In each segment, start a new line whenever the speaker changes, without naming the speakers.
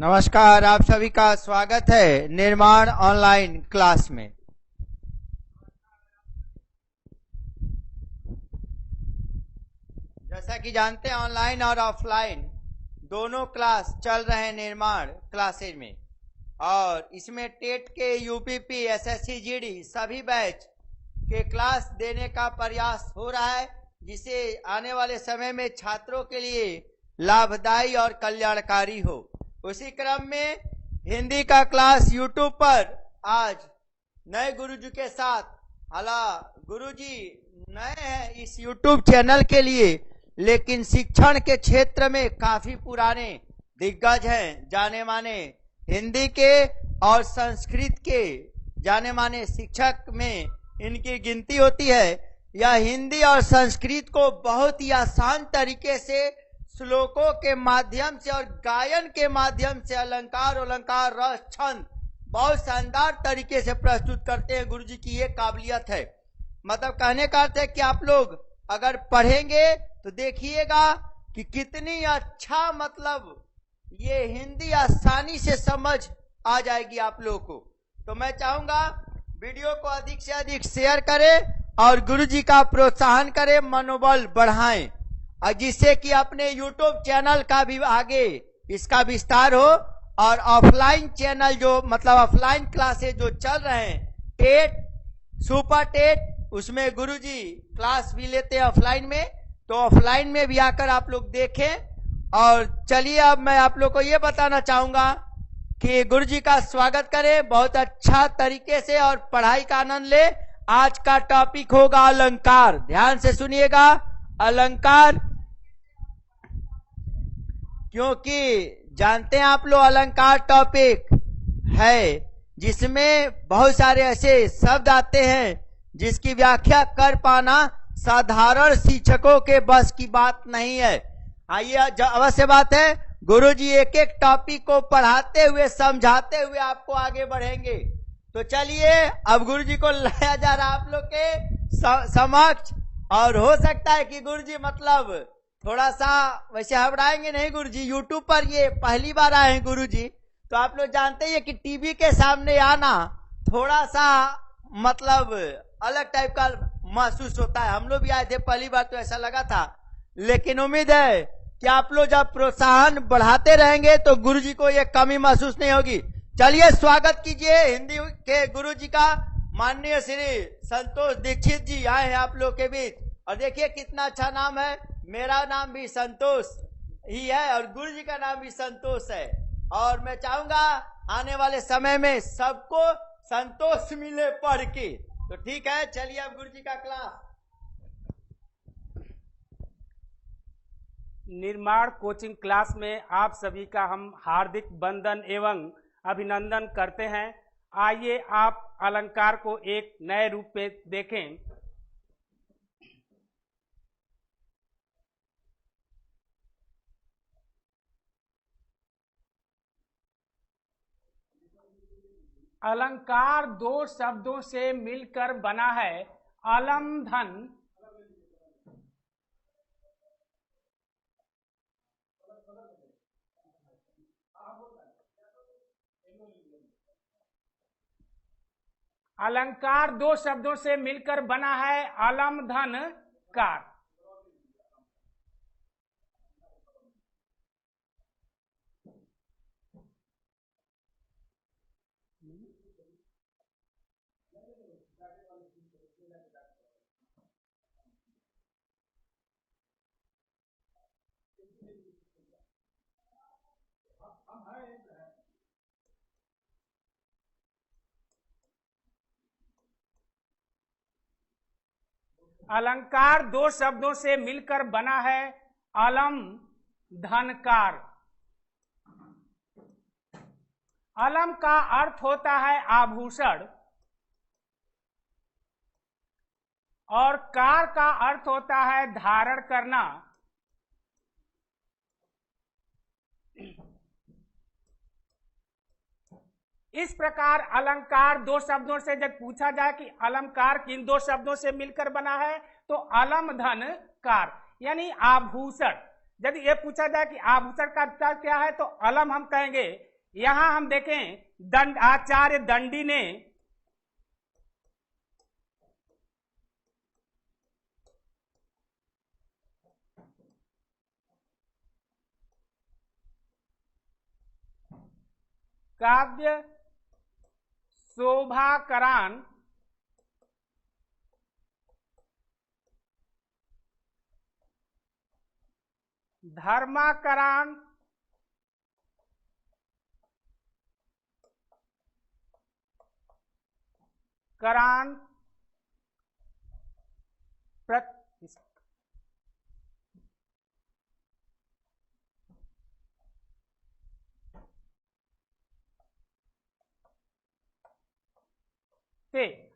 नमस्कार, आप सभी का स्वागत है निर्माण ऑनलाइन क्लास में। जैसा कि जानते हैं, ऑनलाइन और ऑफलाइन दोनों क्लास चल रहे हैं निर्माण क्लासेज में, और इसमें टेट के, यूपीपी, एसएससी, जीडी सभी बैच के क्लास देने का प्रयास हो रहा है, जिसे आने वाले समय में छात्रों के लिए लाभदायी और कल्याणकारी हो। उसी क्रम में हिंदी का क्लास यूट्यूब पर आज नए गुरुजी के साथ, हालांकि गुरुजी नए हैं इस यूट्यूब चैनल के लिए, लेकिन शिक्षण के क्षेत्र में काफी पुराने दिग्गज हैं, जाने माने हिंदी के और संस्कृत के जाने माने शिक्षक में इनकी गिनती होती है। यह हिंदी और संस्कृत को बहुत ही आसान तरीके से श्लोकों के माध्यम से और गायन के माध्यम से अलंकार रस छंद बहुत शानदार तरीके से प्रस्तुत करते हैं। गुरुजी की ये काबिलियत है। मतलब कहने का अर्थ है कि आप लोग अगर पढ़ेंगे तो देखिएगा कि कितनी अच्छा, मतलब ये हिंदी आसानी से समझ आ जाएगी आप लोगों को। तो मैं चाहूंगा वीडियो को अधिक से अधिक शेयर करें और गुरुजी का प्रोत्साहन करें, मनोबल बढ़ाएं, और जिससे कि अपने यूट्यूब चैनल का भी आगे इसका विस्तार हो। और ऑफलाइन चैनल जो, मतलब ऑफलाइन क्लासेस जो चल रहे हैं, टेट, सुपर टेट, उसमें गुरुजी क्लास भी लेते हैं ऑफलाइन में, तो ऑफलाइन में भी आकर आप लोग देखें। और चलिए अब मैं आप लोग को ये बताना चाहूंगा कि गुरुजी का स्वागत करें बहुत अच्छा तरीके से और पढ़ाई का आनंद ले। आज का टॉपिक होगा अलंकार। ध्यान से सुनिएगा, अलंकार, क्योंकि जानते हैं आप लोग अलंकार टॉपिक है जिसमें बहुत सारे ऐसे शब्द आते हैं जिसकी व्याख्या कर पाना साधारण शिक्षकों के बस की बात नहीं है। आइए, अवश्य बात है, गुरुजी एक एक टॉपिक को पढ़ाते हुए, समझाते हुए आपको आगे बढ़ेंगे। तो चलिए अब गुरुजी को लाया जा रहा आप लोग के समक्ष, और हो सकता है कि गुरुजी मतलब थोड़ा सा वैसे हबड़ाएंगे नहीं। गुरुजी यूट्यूब पर ये पहली बार आए हैं गुरुजी, तो आप लोग जानते ही है कि टीवी के सामने आना थोड़ा सा मतलब अलग टाइप का महसूस होता है। हम लोग भी आए थे पहली बार, तो ऐसा लगा था, लेकिन उम्मीद है कि आप लोग जब प्रोत्साहन बढ़ाते रहेंगे तो गुरुजी को ये कमी महसूस नहीं होगी। चलिए स्वागत कीजिए हिंदी के गुरुजी का। माननीय श्री संतोष दीक्षित जी आए हैं आप लोग के बीच, और देखिए कितना अच्छा नाम है। मेरा नाम भी संतोष ही है और गुरुजी का नाम भी संतोष है, और मैं चाहूंगा आने वाले समय में सबको संतोष मिले पढ़ के। तो ठीक है, चलिए अब गुरुजी का क्लास।
निर्माण कोचिंग क्लास में आप सभी का हम हार्दिक वंदन एवं अभिनंदन करते हैं। आइए आप अलंकार को एक नए रूप में देखें। अलंकार दो शब्दों से मिलकर बना है, अलम धन। अलंकार दो शब्दों से मिलकर बना है, अलम धन कार। अलंकार दो शब्दों से मिलकर बना है, अलम धनकार। अलम का अर्थ होता है आभूषण, और कार का अर्थ होता है धारण करना। इस प्रकार अलंकार दो शब्दों से जब पूछा जाए कि अलंकार किन दो शब्दों से मिलकर बना है, तो अलम धन कार यानी आभूषण। यदि ये पूछा जाए कि आभूषण का अर्थ क्या है, तो अलम हम कहेंगे यहां हम देखें आचार्य दंडी ने काव्य शोभाकरान धर्माकरान करान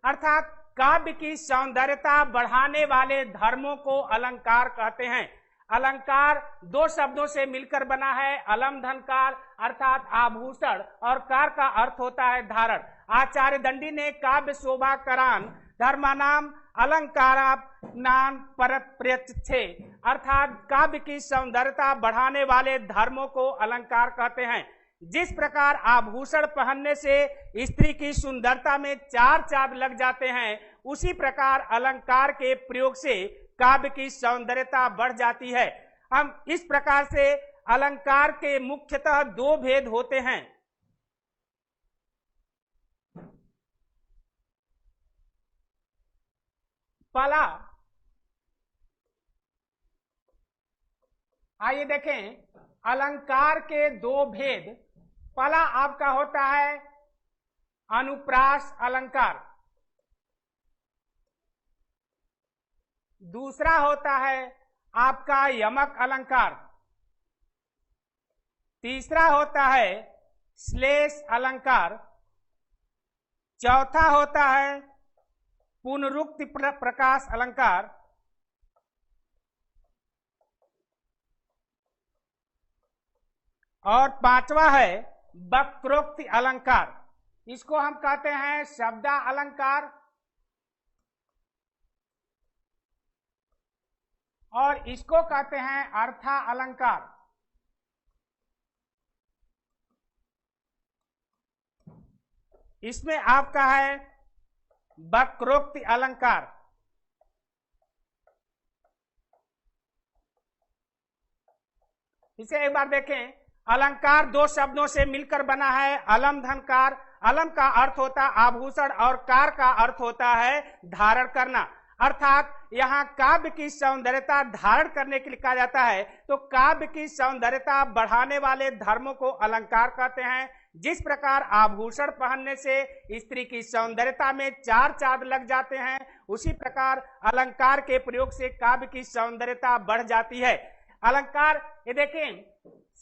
अर्थात काव्य की सौंदर्यता बढ़ाने वाले धर्मों को अलंकार कहते हैं। अलंकार दो शब्दों से मिलकर बना है, अलम धनकार अर्थात आभूषण, और कार का अर्थ होता है धारण। आचार्य दंडी ने काव्य शोभा करान धर्मानाम अलंकारा नाम परप्रयच्छे अर्थात काव्य की सौंदर्यता बढ़ाने वाले धर्मों को अलंकार कहते हैं। जिस प्रकार आभूषण पहनने से स्त्री की सुंदरता में चार चांद लग जाते हैं, उसी प्रकार अलंकार के प्रयोग से काव्य की सौंदर्यता बढ़ जाती है। हम इस प्रकार से अलंकार के मुख्यतः दो भेद होते हैं। पहला, आइए देखें अलंकार के दो भेद। पहला आपका होता है अनुप्रास अलंकार, दूसरा होता है आपका यमक अलंकार, तीसरा होता है श्लेष अलंकार, चौथा होता है पुनरुक्ति प्रकाश अलंकार, और पांचवा है वक्रोक्ति अलंकार। इसको हम कहते हैं शब्दा अलंकार, और इसको कहते हैं अर्था अलंकार। इसमें आपका है वक्रोक्ति अलंकार। इसे एक बार देखें। अलंकार दो शब्दों से मिलकर बना है, अलम धनकार। अलम का अर्थ होता है आभूषण और कार का अर्थ होता है धारण करना। अर्थात यहाँ काव्य की सौंदर्यता धारण करने के लिए कहा जाता है, तो काव्य की सौंदर्यता बढ़ाने वाले धर्मों को अलंकार कहते हैं। जिस प्रकार आभूषण पहनने से स्त्री की सौंदर्यता में चार चांद लग जाते हैं, उसी प्रकार अलंकार के प्रयोग से काव्य की सौंदर्यता बढ़ जाती है। अलंकार ये देखें,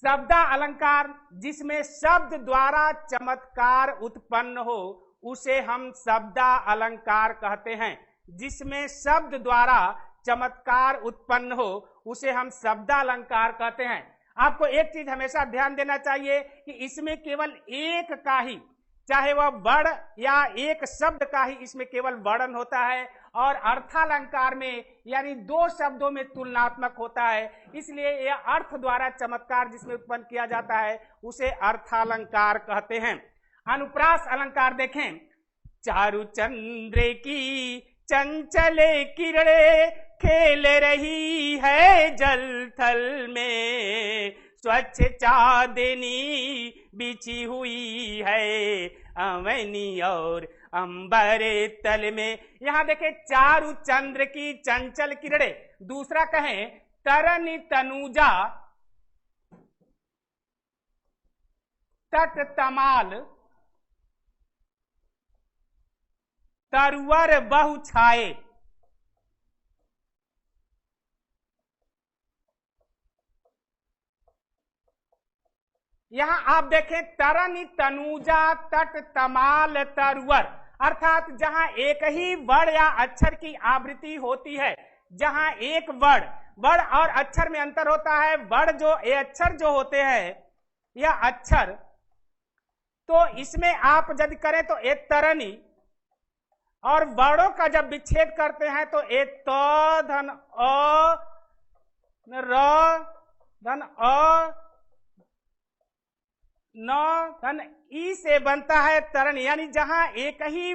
शब्दा अलंकार जिसमें शब्द द्वारा चमत्कार उत्पन्न हो उसे हम शब्दा अलंकार कहते हैं। जिसमें शब्द द्वारा चमत्कार उत्पन्न हो उसे हम शब्दा अलंकार कहते हैं। आपको एक चीज हमेशा ध्यान देना चाहिए कि इसमें केवल एक का ही, चाहे वह वर्ण या एक शब्द का ही इसमें केवल वर्णन होता है, और अर्थालंकार में यानी दो शब्दों में तुलनात्मक होता है। इसलिए यह अर्थ द्वारा चमत्कार जिसमें उत्पन्न किया जाता है उसे अर्थालंकार कहते हैं। अनुप्रास अलंकार देखें। चारु चंद्र की चंचले किरणें खेल रही है जल थल में, स्वच्छ चांदनी बिछी हुई है अवनी और अंबर तल में। यहां देखें चारु चंद्र की चंचल किरणें, दूसरा कहें तरनी तनुजा तट तमाल तरवर बहु छाए। यहां आप देखें तरनी तनुजा तट तमाल तरवर, अर्थात जहां एक ही वर्ण या अक्षर की आवृत्ति होती है, जहां एक वर्ण और अक्षर में अंतर होता है। वर्ण जो ये अक्षर जो होते हैं या अक्षर, तो इसमें आप यदि करें तो एक तरनी, और वर्णों का जब विच्छेद करते हैं तो एक तो धन अ र धन अ, नौ धन ई से बनता है तरण, यानी जहां एक ही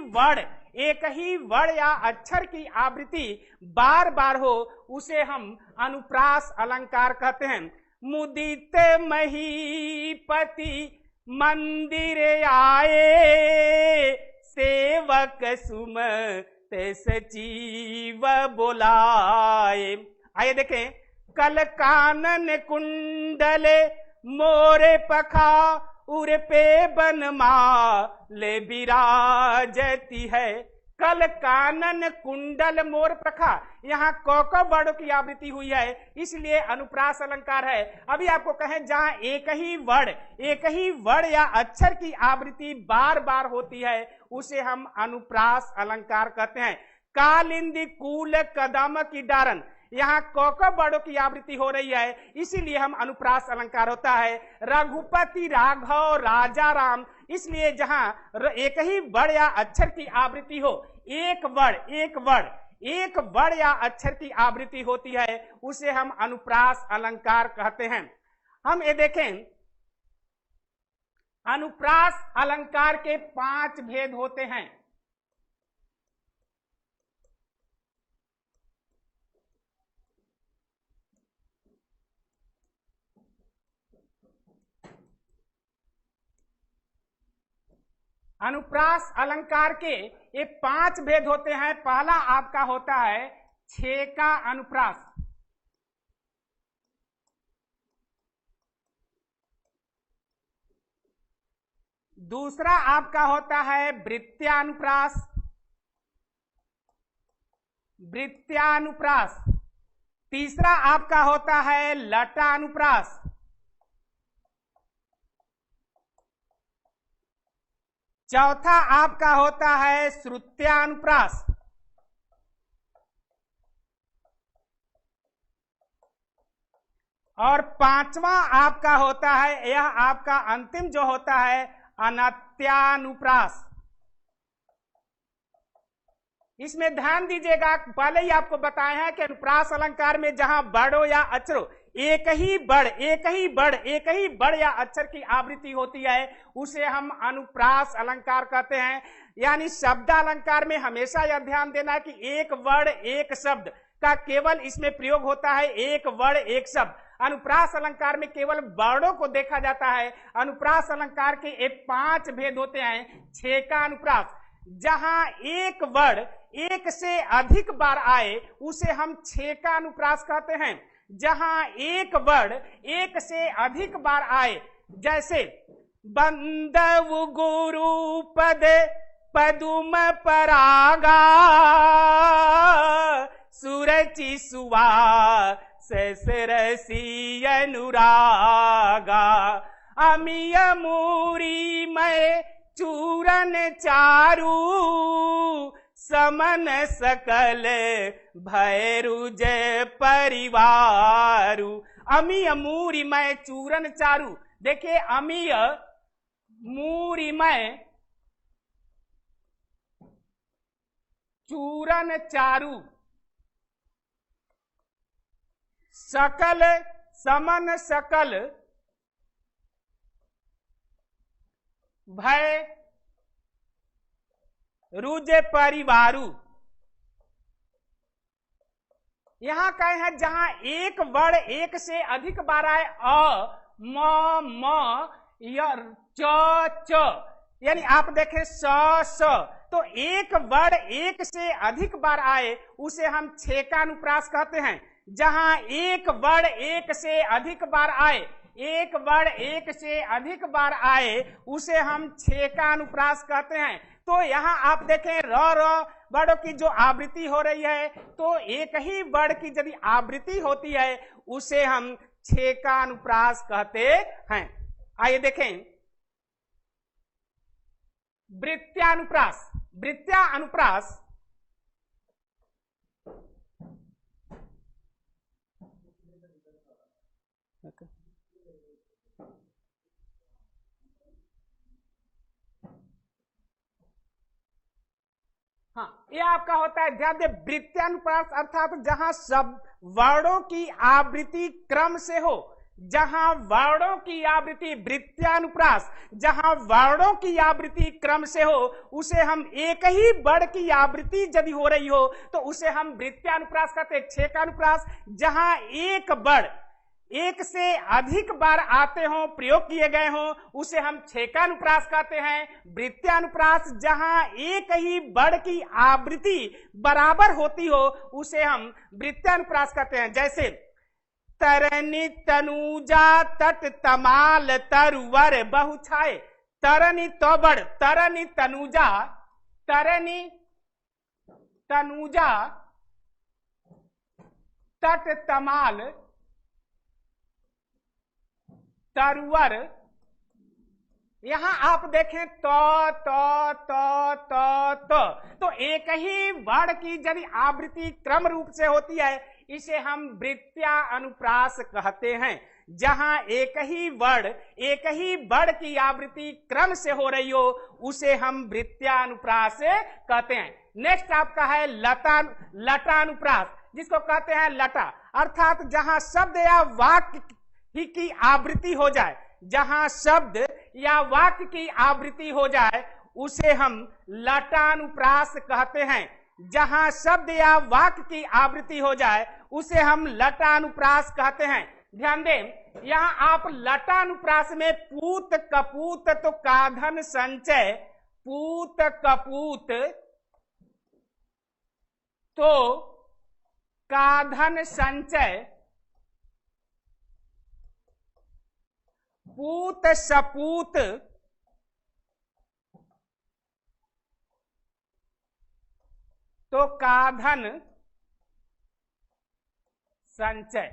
वर्ण या अक्षर की आवृत्ति बार बार हो उसे हम अनुप्रास अलंकार कहते हैं। मुदित महीपति मंदिर आए, सेवक सुमत सचिव बोलाए। आइए देखें, कल कानन कुंडल मोरे पखा, उर पे बनमा ले विराजती है। कल कानन कुंडल मोर प्रखा, यहाँ कौक वर्णों की आवृत्ति हुई है, इसलिए अनुप्रास अलंकार है। अभी आपको कहें जहां एक ही वर्ण या अक्षर की आवृत्ति बार बार होती है उसे हम अनुप्रास अलंकार कहते हैं। कालिंदी कूल कदम की डारन, यहाँ कौक वर्णों की आवृत्ति हो रही है, इसीलिए हम अनुप्रास अलंकार होता है। रघुपति राघव राजा राम, इसलिए जहां एक ही वर्ण या अक्षर की आवृत्ति हो, एक वर्ण या अक्षर की आवृत्ति होती है उसे हम अनुप्रास अलंकार कहते हैं। हम ये देखें, अनुप्रास अलंकार के 5 भेद होते हैं। अनुप्रास अलंकार के ये 5 भेद होते हैं। पहला आपका होता है छेका अनुप्रास, दूसरा आपका होता है वृत्त्यानुप्रास, तीसरा आपका होता है लटानुप्रास, चौथा आपका होता है श्रुत्यानुप्रास, और 5वां आपका होता है, यह आपका अंतिम जो होता है, अनत्यानुप्रास। इसमें ध्यान दीजिएगा, पहले ही आपको बताए हैं कि अनुप्रास अलंकार में जहां वर्णों या अक्षरों एक ही वर्ण या अक्षर की आवृत्ति होती है उसे हम अनुप्रास अलंकार कहते हैं। यानी शब्द अलंकार में हमेशा यह ध्यान देना है कि एक वर्ण एक शब्द का केवल इसमें प्रयोग होता है, एक वर्ण एक शब्द। अनुप्रास अलंकार में केवल वर्णों को देखा जाता है। अनुप्रास अलंकार के 5 भेद होते हैं। छेका अनुप्रास, जहां एक वर्ण एक से अधिक बार आए उसे हम छेका अनुप्रास कहते हैं। जहां एक वर्ण एक से अधिक बार आए, जैसे बंदव गुरु पद पदुम परागा, सुरचि सुवा सरसी अनुरागा, अमिय मूरी मैं चूरन चारू, समन सकल भैरुज परिवारु। अमीय मूरी मैं चूरन चारू, देखिए अमीय मूरी मैं चूरन चारू, सकल समन सकल भय रुज परिवारु। यहां कहे हैं जहां एक वर्ण एक से अधिक बार आए, अ म य च, यानी आप देखें स, तो एक वर्ण एक से अधिक बार आए उसे हम छेकानुप्रास कहते हैं। जहां एक वर्ण एक से अधिक बार आए, एक वर्ण एक से अधिक बार आए उसे हम छेकानुप्रास कहते हैं। तो यहाँ आप देखें र वर्णों की जो आवृत्ति हो रही है, तो एक ही वर्ण की यदि आवृत्ति होती है उसे हम छेकानुप्रास कहते हैं। आइए देखें वृत्त्यानुप्रास। वृत्त्यानुप्रास हाँ, ये आपका होता है, ध्यान दे, वृत्त्यानुप्रास अर्थात जहां शब्द वर्णों की आवृत्ति क्रम से हो, जहां वर्णों की आवृत्ति वृत्त्यानुप्रास, जहां वर्णों की आवृत्ति क्रम से हो, उसे हम एक ही वर्ण की आवृत्ति यदि हो रही हो तो उसे हम वृत्त्यानुप्रास कहते हैं। छेकानुप्रास, जहां एक वर्ण एक से अधिक बार आते हों, प्रयोग किए गए हों, उसे हम छेकानुप्रास कहते हैं। वृत्त्यानुप्रास, जहां एक ही वर्ण की आवृत्ति बराबर होती हो, उसे हम वृत्त्यानुप्रास कहते हैं। जैसे तरनी तनुजा तट तमाल तरुवर बहुछाए, तरनी तो बड़, तरनी तनुजा, तरनी तनुजा तट तमाल तरुवर। यहां आप देखें तो एक ही वर्ण की यदि आवृत्ति क्रम रूप से होती है, इसे हम वृत्त्यानुप्रास कहते हैं। जहां एक ही वर्ण की आवृत्ति क्रम से हो रही हो, उसे हम वृत्त्यानुप्रास कहते हैं। नेक्स्ट आपका है लटानुप्रास, जिसको कहते हैं लटा, अर्थात जहां शब्द या वाक्य की आवृत्ति हो जाए, जहां शब्द या वाक्य की आवृत्ति हो जाए, उसे हम लटानुप्रास कहते हैं। जहां शब्द या वाक्य की आवृत्ति हो जाए, उसे हम लटानुप्रास कहते हैं। ध्यान दें, यहां आप लटानुप्रास में पूत कपूत तो काधन संचय, पूत कपूत तो काधन संचय, पूत सपूत तो काधन संचय।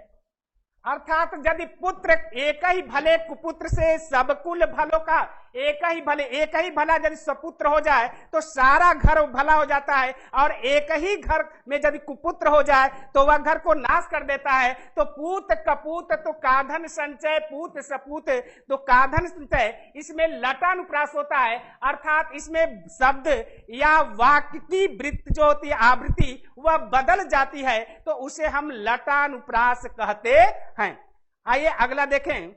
अर्थात यदि पुत्र एक ही भले कुपुत्र से सब कुल भलों का एक ही भला यदि सपुत्र हो जाए तो सारा घर भला हो जाता है, और एक ही घर में यदि कुपुत्र हो जाए तो वह घर को नाश कर देता है। तो पूत कपूत तो काधन संचय, पूत सपूत तो काधन संचय, इसमें लटानुप्रास होता है। अर्थात इसमें शब्द या वाक्य की वृत्त जो होती है आवृत्ति, वह बदल जाती है, तो उसे हम लटानुप्रास कहते हैं। आइए अगला देखें,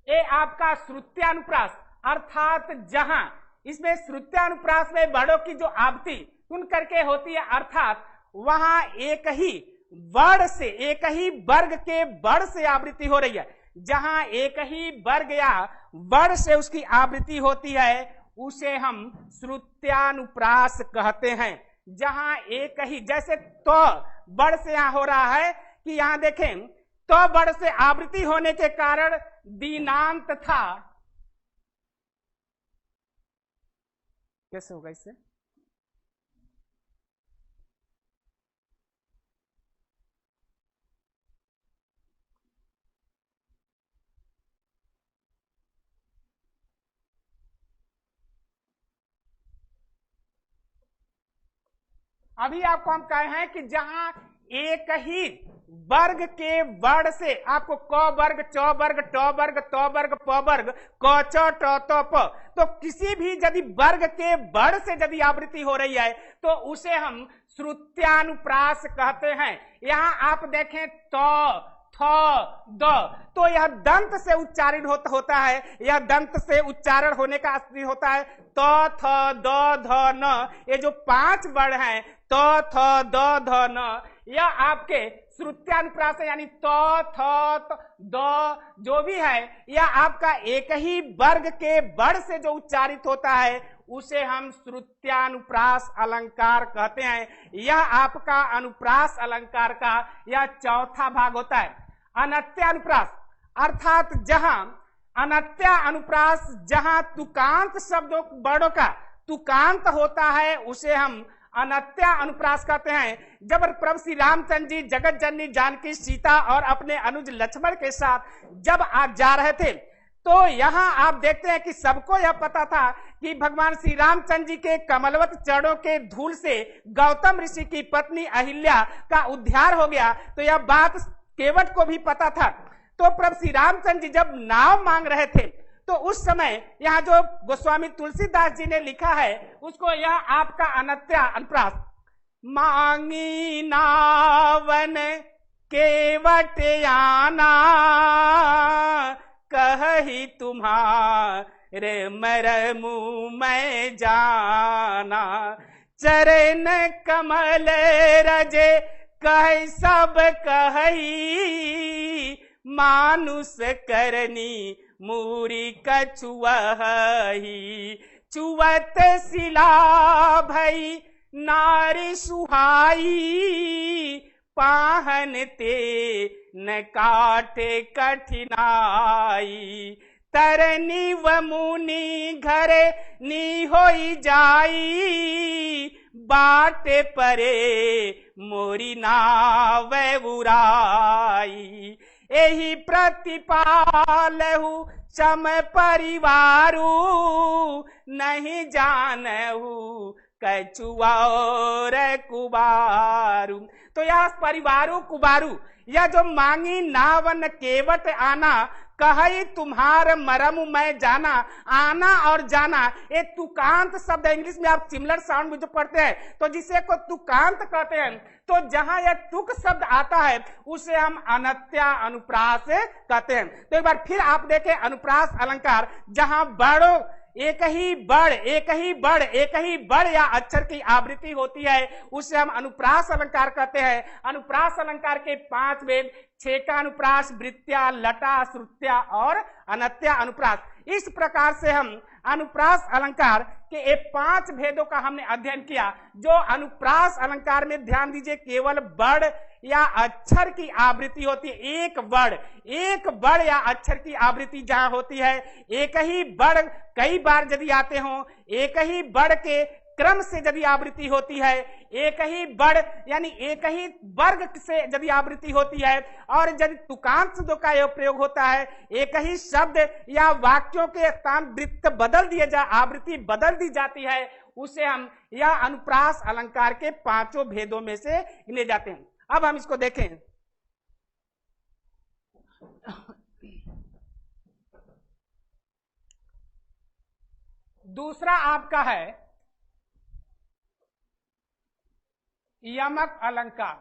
ये आपका श्रुत्यानुप्रास, अर्थात जहां इसमें श्रुत्यानुप्रास में वर्णों की जो आवृत्ति सुन करके होती है, अर्थात वहां एक ही वर्ण से, एक ही वर्ग के वर्ण से आवृत्ति हो रही है। जहां एक ही वर्ग या वर्ण से उसकी आवृत्ति होती है, उसे हम श्रुत्यानुप्रास कहते हैं। जहां एक ही, जैसे तो वर्ण से यहां हो रहा है कि यहां देखें, तो वर्ण से आवृत्ति होने के कारण दीनांत था, कैसे होगा इससे? अभी आपको हम कहे हैं कि जहां एक ही वर्ग के वर्ण से आपको क वर्ग, च वर्ग, ट वर्ग, त वर्ग, प वर्ग, क च ट त प, तो किसी भी यदि वर्ग के वर्ण से यदि आवृत्ति हो रही है तो उसे हम श्रुत्यानुप्रास कहते हैं। यहां आप देखें त, थ, द, तो यह दंत से उच्चारित होता है, यह दंत से उच्चारण होने का अस्थिति होता है। त, थ, द, ध, न, ये जो 5 वर्ण हैं, त, थ, द, ध, न, यह आपके श्रुत्यानुप्रास है। यानी त, थ, द जो भी है, यह आपका एक ही वर्ग के वर्ण से जो उच्चारित होता है, उसे हम श्रुत्यानुप्रास अलंकार कहते हैं। यह आपका अनुप्रास अलंकार का यह चौथा भाग होता है। अनत्यानुप्रास, अर्थात जहां अनत्या अनुप्रास, जहां तुकांत शब्दों वर्णों का तुकांत होता है, उसे हम अनत्या अनुप्रास कहते हैं। जब प्रभु श्री रामचंद्र जी जगत जननी जानकी सीता और अपने अनुज लक्ष्मण के साथ जब आज जा रहे थे, तो यहां आप देखते हैं कि सबको यह पता था कि भगवान श्री रामचंद्र जी के कमलवत चरणों के धूल से गौतम ऋषि की पत्नी अहिल्या का उद्धार हो गया। तो यह बात केवट को भी पता था। तो प्रभु श्री रामचंद्र जी जब नाव मांग रहे थे, तो उस समय यहाँ जो गोस्वामी तुलसीदास जी ने लिखा है, उसको यह आपका अनत्या अनुप्रास, मांगी नावन केवट आना, कही तुम्हारे मरमु मैं जाना। चरण कमल रजे कह सब कही, मानुष करनी मूरी कछुअही। चुवत सिला भई नारी सुहाई, पाहन ते न काटे कठिनाई। तरनी व मुनि घरे नी होई जाई, बाटे परे मोरी नाव उराई। एही प्रतिपालहु सम परिवारू, नहीं जानहु कछुआ और कुबारू। तो यह परिवारू कुबारू, यह जो मांगी नावन केवट आना, कही तुम्हार मरम मैं जाना। आना और जाना ये तुकांत शब्द है। इंग्लिश में आप सिमिलर साउंड में जो पढ़ते हैं तो जिसे को तुकांत कहते हैं। तो जहां यह तुक शब्द आता है उसे हम अनत्या अनुप्रास कहते हैं। तो एक बार फिर आप देखें अनुप्रास अलंकार, जहां बड़ो एक ही बड़ या अक्षर की आवृत्ति होती है उसे हम अनुप्रास अलंकार कहते हैं। अनुप्रास अलंकार के 5 भेद, छेका अनुप्रास, वृत्त्या, लटा, श्रुत्या और अनत्या अनुप्रास। इस प्रकार से हम अनुप्रास अलंकार के ये 5 भेदों का हमने अध्ययन किया। जो अनुप्रास अलंकार में ध्यान दीजिए केवल बड़ या अक्षर की आवृत्ति होती है। एक बड़ या अक्षर की आवृत्ति जहां होती है, एक ही बड़ कई बार यदि आते हो, एक ही बड़ के क्रम से यदि आवृत्ति होती है, एक ही बड़ यानी एक ही वर्ग से यदि आवृत्ति होती है, और यदि तुकांत शब्दों का यह प्रयोग होता है, एक ही शब्द या वाक्यों के स्थान वृत्त बदल दिए आवृत्ति बदल दी जाती है, उसे हम यह अनुप्रास अलंकार के 5 भेदों में से गिने जाते हैं। अब हम इसको देखें। दूसरा आपका है यमक अलंकार।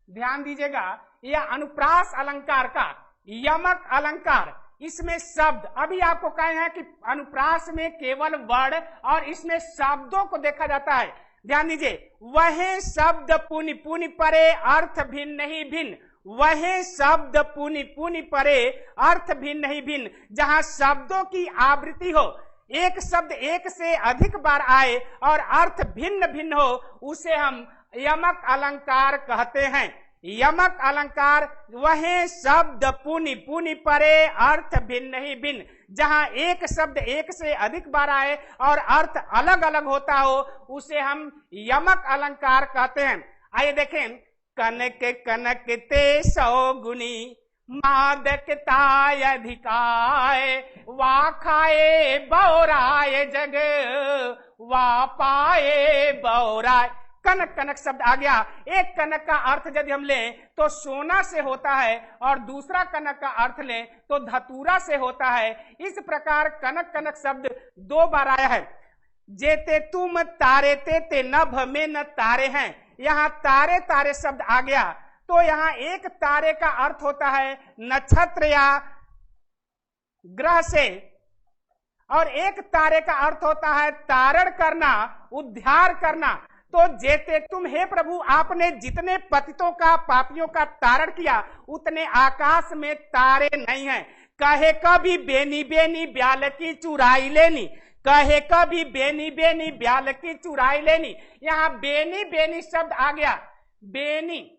ध्यान दीजिएगा, यह अनुप्रास अलंकार का यमक अलंकार, इसमें शब्द अभी आपको कहे हैं कि अनुप्रास में केवल वर्ण और इसमें शब्दों को देखा जाता है। ध्यान दीजिए, वह शब्द पुनि पुनि परे अर्थ भिन्न नहीं भिन्न, वह शब्द पुनि पुनि परे अर्थ भिन्न नहीं भिन्न। जहां शब्दों की आवृत्ति हो, एक शब्द एक से अधिक बार आए और अर्थ भिन्न भिन्न हो, उसे हम यमक अलंकार कहते हैं। यमक अलंकार वह शब्द पुनि पुनि परे अर्थ भिन्न नहीं भिन्न, जहां एक शब्द एक से अधिक बार आए और अर्थ अलग अलग होता हो, उसे हम यमक अलंकार कहते हैं। आइए देखें, कनक कनक ते 100 गुनी, मादकताय अधिकाय, वा खाए बौराय जग, वा पाए बौराय। कनक कनक शब्द आ गया। एक कनक का अर्थ यदि हम लें तो सोना से होता है, और दूसरा कनक का अर्थ लें तो धतूरा से होता है। इस प्रकार कनक कनक शब्द 2 बार आया है। जेते तुम तारे ते नभ में न तारे हैं, यहाँ तारे तारे शब्द आ गया। तो यहाँ एक तारे का अर्थ होता है नक्षत्र या ग्रह से, और एक तारे का अर्थ होता है तारण करना, उद्धार करना। तो जेते तुम हे प्रभु, आपने जितने पतितों का पापियों का तारण किया, उतने आकाश में तारे नहीं हैं। कहे कभी बेनी बेनी ब्याल की चुराई लेनी, कहे कभी बेनी बेनी ब्याल की चुराई लेनी। यहाँ बेनी बेनी शब्द आ गया। बेनी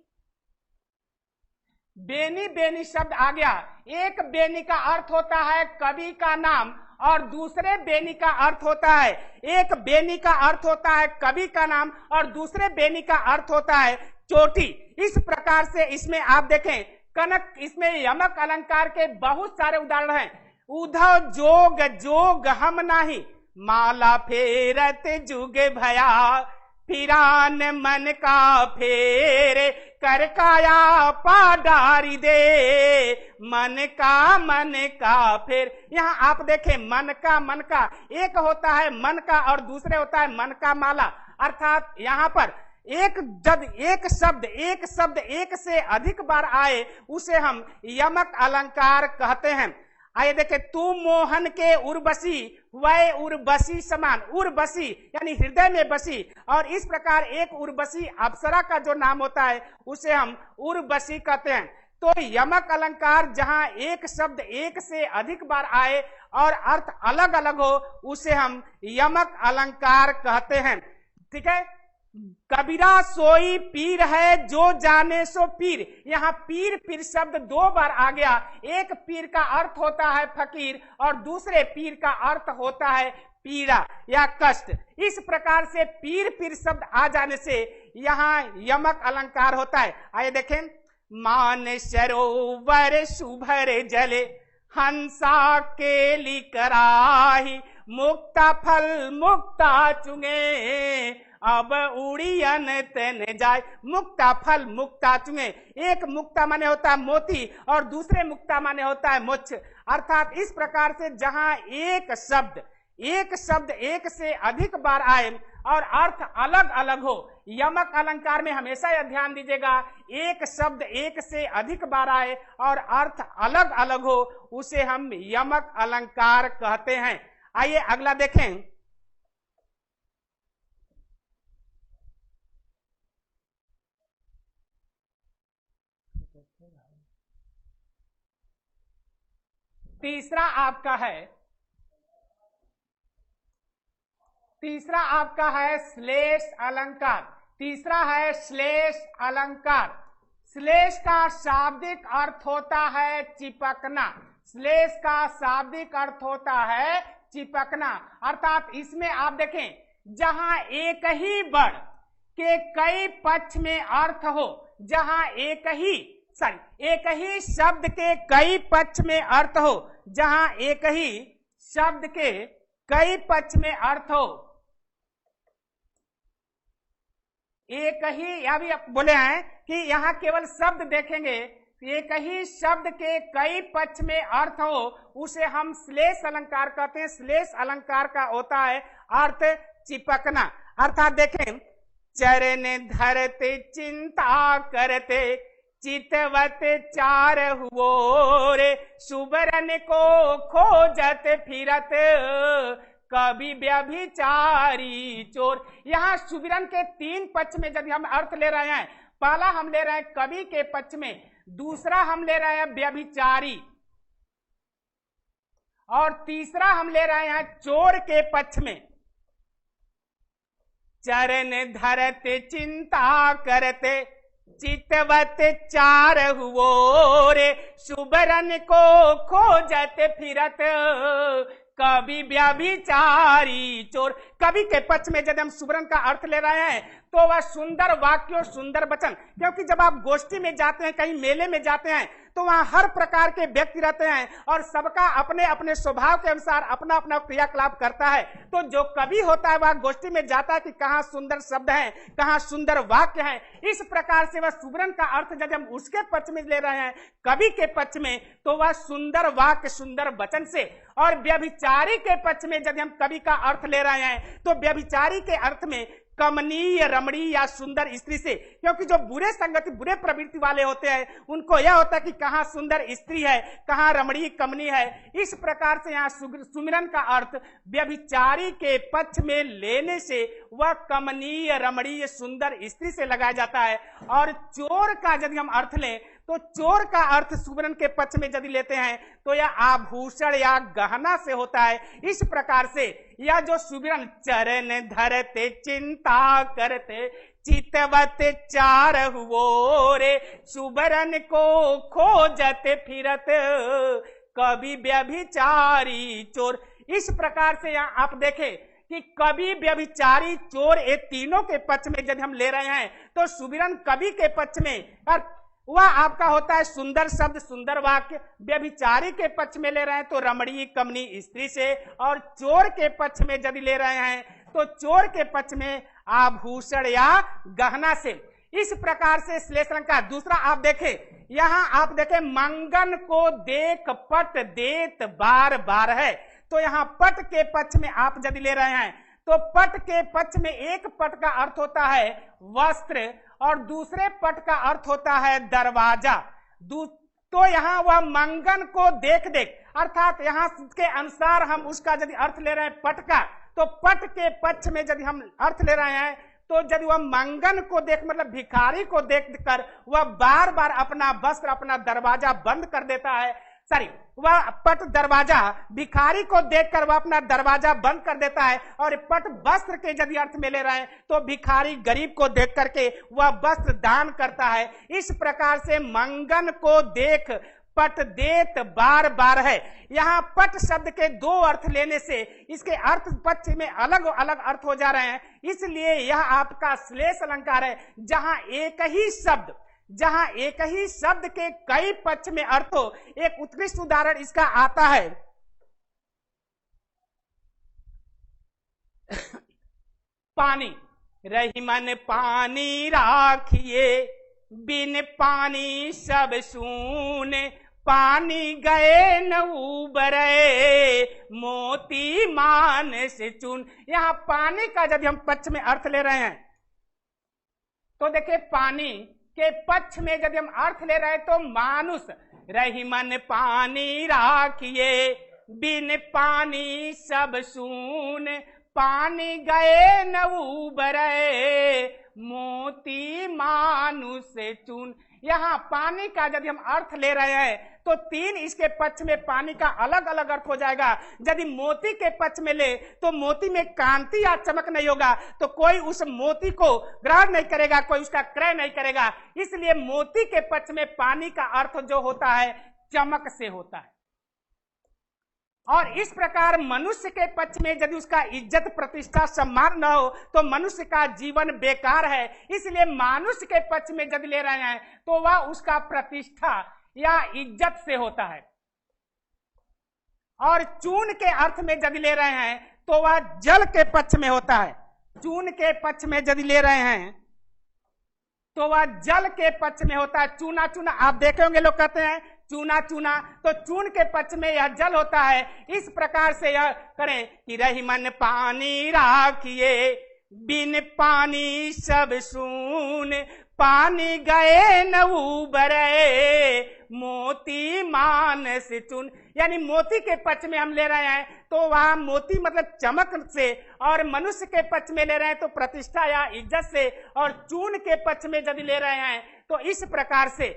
बेनी बेनी शब्द आ गया। एक बेनी का अर्थ होता है कवि का नाम, और दूसरे बेनी का अर्थ होता है, एक बेनी का अर्थ होता है कवि का नाम और दूसरे बेनी का अर्थ होता है चोटी। इस प्रकार से इसमें आप देखें कनक, इसमें यमक अलंकार के बहुत सारे उदाहरण हैं। उधव जोग जोग हम नाही, माला फेरत जुग भया, फिरान मन का फेरे, कर काया पाडारी दे, मन का फेर। यहाँ आप देखें मन का एक होता है मन का और दूसरे होता है मन का माला। अर्थात यहाँ पर जब एक शब्द एक से अधिक बार आए उसे हम यमक अलंकार कहते हैं। आइए देखें, तू मोहन के उर्वशी वह उर्वशी समान, उर्वशी यानी हृदय में बसी, और इस प्रकार एक उर्वशी अप्सरा का जो नाम होता है उसे हम उर्वशी कहते हैं। तो यमक अलंकार जहां एक शब्द एक से अधिक बार आए और अर्थ अलग अलग हो उसे हम यमक अलंकार कहते हैं। ठीक है, कबीरा सोई पीर है जो जाने सो पीर, यहाँ पीर शब्द दो बार आ गया। एक पीर का अर्थ होता है फकीर और दूसरे पीर का अर्थ होता है पीड़ा या कष्ट। इस प्रकार से पीर शब्द आ जाने से यहाँ यमक अलंकार होता है। आइए देखें, मान सरोवर शुभर जले हंसा केली कराही, मुक्ता फल मुक्ता चुंगे अब उड़ियन तन जाए। मुक्ता फल मुक्ता चुंगे, एक मुक्ता माने होता है मोती और दूसरे मुक्ता माने होता है मोक्ष। अर्थात इस प्रकार से जहां एक शब्द एक से अधिक बार आए और अर्थ अलग अलग हो, यमक अलंकार में हमेशा यह ध्यान दीजिएगा, एक शब्द एक से अधिक बार आए और अर्थ अलग अलग हो उसे हम यमक अलंकार कहते हैं। आइए अगला देखें, तीसरा आपका है श्लेष अलंकार। तीसरा है श्लेष अलंकार। श्लेष का शाब्दिक अर्थ होता है चिपकना। श्लेष का शाब्दिक अर्थ होता है चिपकना। अर्थात इसमें आप देखें, जहां एक ही वर्ण के कई पक्ष में अर्थ हो, जहां एक ही शब्द के कई पक्ष में अर्थ हो, जहां एक ही शब्द के कई पक्ष में अर्थ हो, एक ही, या भी बोले हैं कि यहाँ केवल शब्द देखेंगे, एक ही शब्द के कई पक्ष में अर्थ हो उसे हम श्लेष अलंकार कहते हैं। श्लेष अलंकार का होता है अर्थ चिपकना। अर्थात देखें, चरण धरते चिंता करते चितवत चार हुओ रे, सुबरन को खोजत फिरत कवि व्यभिचारी चोर। यहाँ सुबिरन के तीन पक्ष में यदि हम अर्थ ले रहे हैं, पहला हम ले रहे हैं कवि के पक्ष में, दूसरा हम ले रहे हैं व्यभिचारी, और तीसरा हम ले रहे हैं चोर के पक्ष में। चरण धरते चिंता करते चितवत चार हुओ रे, सुबरन को खोजत फिरत कवि व्यभिचारी चोर। कवि के पक्ष में यदि हम सुबरन का अर्थ ले रहे हैं तो वह सुंदर वाक्य और सुंदर वचन, क्योंकि जब आप गोष्ठी में जाते हैं, कहीं मेले में जाते हैं, तो वहां हर प्रकार के व्यक्ति रहते हैं और सबका अपने अपने स्वभाव के अनुसार अपना अपना क्रियाकलाप करता है। तो जो कवि होता है वह गोष्ठी में जाता है कि कहाँ सुंदर शब्द हैं, कहाँ सुंदर वाक्य हैं। इस प्रकार से वह सुबरन का अर्थ जब हम उसके पक्ष में ले रहे हैं, कवि के पक्ष में, तो वह सुंदर वाक्य सुंदर वचन से, और व्यभिचारी के पक्ष में यदि हम कवि का अर्थ ले रहे हैं तो व्यभिचारी के अर्थ में कमनीय रमणीय या सुंदर स्त्री से, क्योंकि जो बुरे संगति बुरे प्रवृत्ति वाले होते हैं उनको यह होता है कि कहाँ सुंदर स्त्री है, कहाँ रमणीय कमनीय है। इस प्रकार से यहाँ सुमिरन का अर्थ व्यभिचारी के पक्ष में लेने से वह कमनीय रमणीय सुंदर स्त्री से लगाया जाता है। और चोर का यदि हम अर्थ लें तो चोर का अर्थ सुमिरन के पक्ष में यदि लेते हैं तो यह आभूषण या गहना से होता है। इस प्रकार से यह जो सुमिरन चरण धरते चिंता करते चितवत चार हुओ रे, सुबरन को खोजत फिरत कवि व्यभिचारी चोर। इस प्रकार से यहाँ आप देखें कि कवि व्यभिचारी चोर ये तीनों के पक्ष में यदि हम ले रहे हैं तो सुमिरन कवि के पक्ष में और वह आपका होता है सुंदर शब्द सुंदर वाक्य, व्यभिचारी के पक्ष में ले रहे हैं तो रमणीय कमनीय स्त्री से, और चोर के पक्ष में यदि ले रहे हैं तो चोर के पक्ष में आभूषण या गहना से। इस प्रकार से श्लेष अलंकार। दूसरा आप देखें, यहाँ आप देखें मंगन को देख पट देत बार बार है, तो यहाँ पट के पक्ष में आप यदि ले रहे हैं तो पट के पक्ष में एक पट का अर्थ होता है वस्त्र और दूसरे पट का अर्थ होता है दरवाजा। तो यहाँ वह मंगन को देख देख, अर्थात यहाँ के अनुसार हम उसका यदि अर्थ ले रहे हैं पट का, तो पट के पक्ष में यदि हम अर्थ ले रहे हैं तो यदि वह मंगन को देख मतलब भिखारी को देख कर वह बार बार अपना वस्त्र अपना दरवाजा बंद कर देता है, वह पट दरवाजा भिखारी को देखकर वह अपना दरवाजा बंद कर देता है। और पट वस्त्र के यदि अर्थ में ले रहे हैं तो भिखारी गरीब को देख करके वह वस्त्र दान करता है। इस प्रकार से मंगन को देख पट देत बार बार है। यहाँ पट शब्द के दो अर्थ लेने से इसके अर्थ पक्ष में अलग अलग अर्थ हो जा रहे हैं, इसलिए यह आपका श्लेष अलंकार है जहां एक ही शब्द के कई पक्ष में अर्थ हो। एक उत्कृष्ट उदाहरण इसका आता है पानी, रहीमन पानी राखिए बिन पानी सब सून, पानी गए न उबरे मोती मान से चून। यहाँ पानी का यदि हम पक्ष में अर्थ ले रहे हैं तो देखिए पानी के पक्ष में यदि हम अर्थ ले रहे हैं तो मानुष, रहीमन पानी राखिए बिन पानी सब सून, पानी गए न उबरे मोती मानुष से चून। यहाँ पानी का यदि हम अर्थ ले रहे हैं तो तीन इसके पक्ष में पानी का अलग अलग अर्थ हो जाएगा। यदि मोती के पक्ष में ले तो मोती में कांति या चमक नहीं होगा, तो कोई उस मोती को ग्रहण नहीं करेगा, कोई उसका क्रय नहीं करेगा। इसलिए मोती के पक्ष में पानी का अर्थ जो होता है चमक से होता है। और इस प्रकार मनुष्य के पक्ष में यदि उसका इज्जत प्रतिष्ठा सम्मान न हो तो मनुष्य का जीवन बेकार है। इसलिए मनुष्य के पक्ष में यदि ले रहे हैं तो वह उसका प्रतिष्ठा या इज्जत से होता है। और चून के अर्थ में यदि ले रहे हैं तो वह जल के पक्ष में होता है। चून के पक्ष में यदि ले रहे हैं तो वह जल के पक्ष में होता है। चूना चूना आप देखे होंगे लोग कहते हैं चूना चूना, तो चून के पक्ष में यह जल होता है। इस प्रकार से यह करें कि रहीमन पानी राखिए बिन पानी सब सून, पानी गए न उबरे मोती मान से चून। यानी मोती के पक्ष में हम ले रहे हैं तो वहां मोती मतलब चमक से, और मनुष्य के पक्ष में ले रहे हैं तो प्रतिष्ठा या इज्जत से, और चून के पक्ष में यदि ले रहे हैं तो इस प्रकार से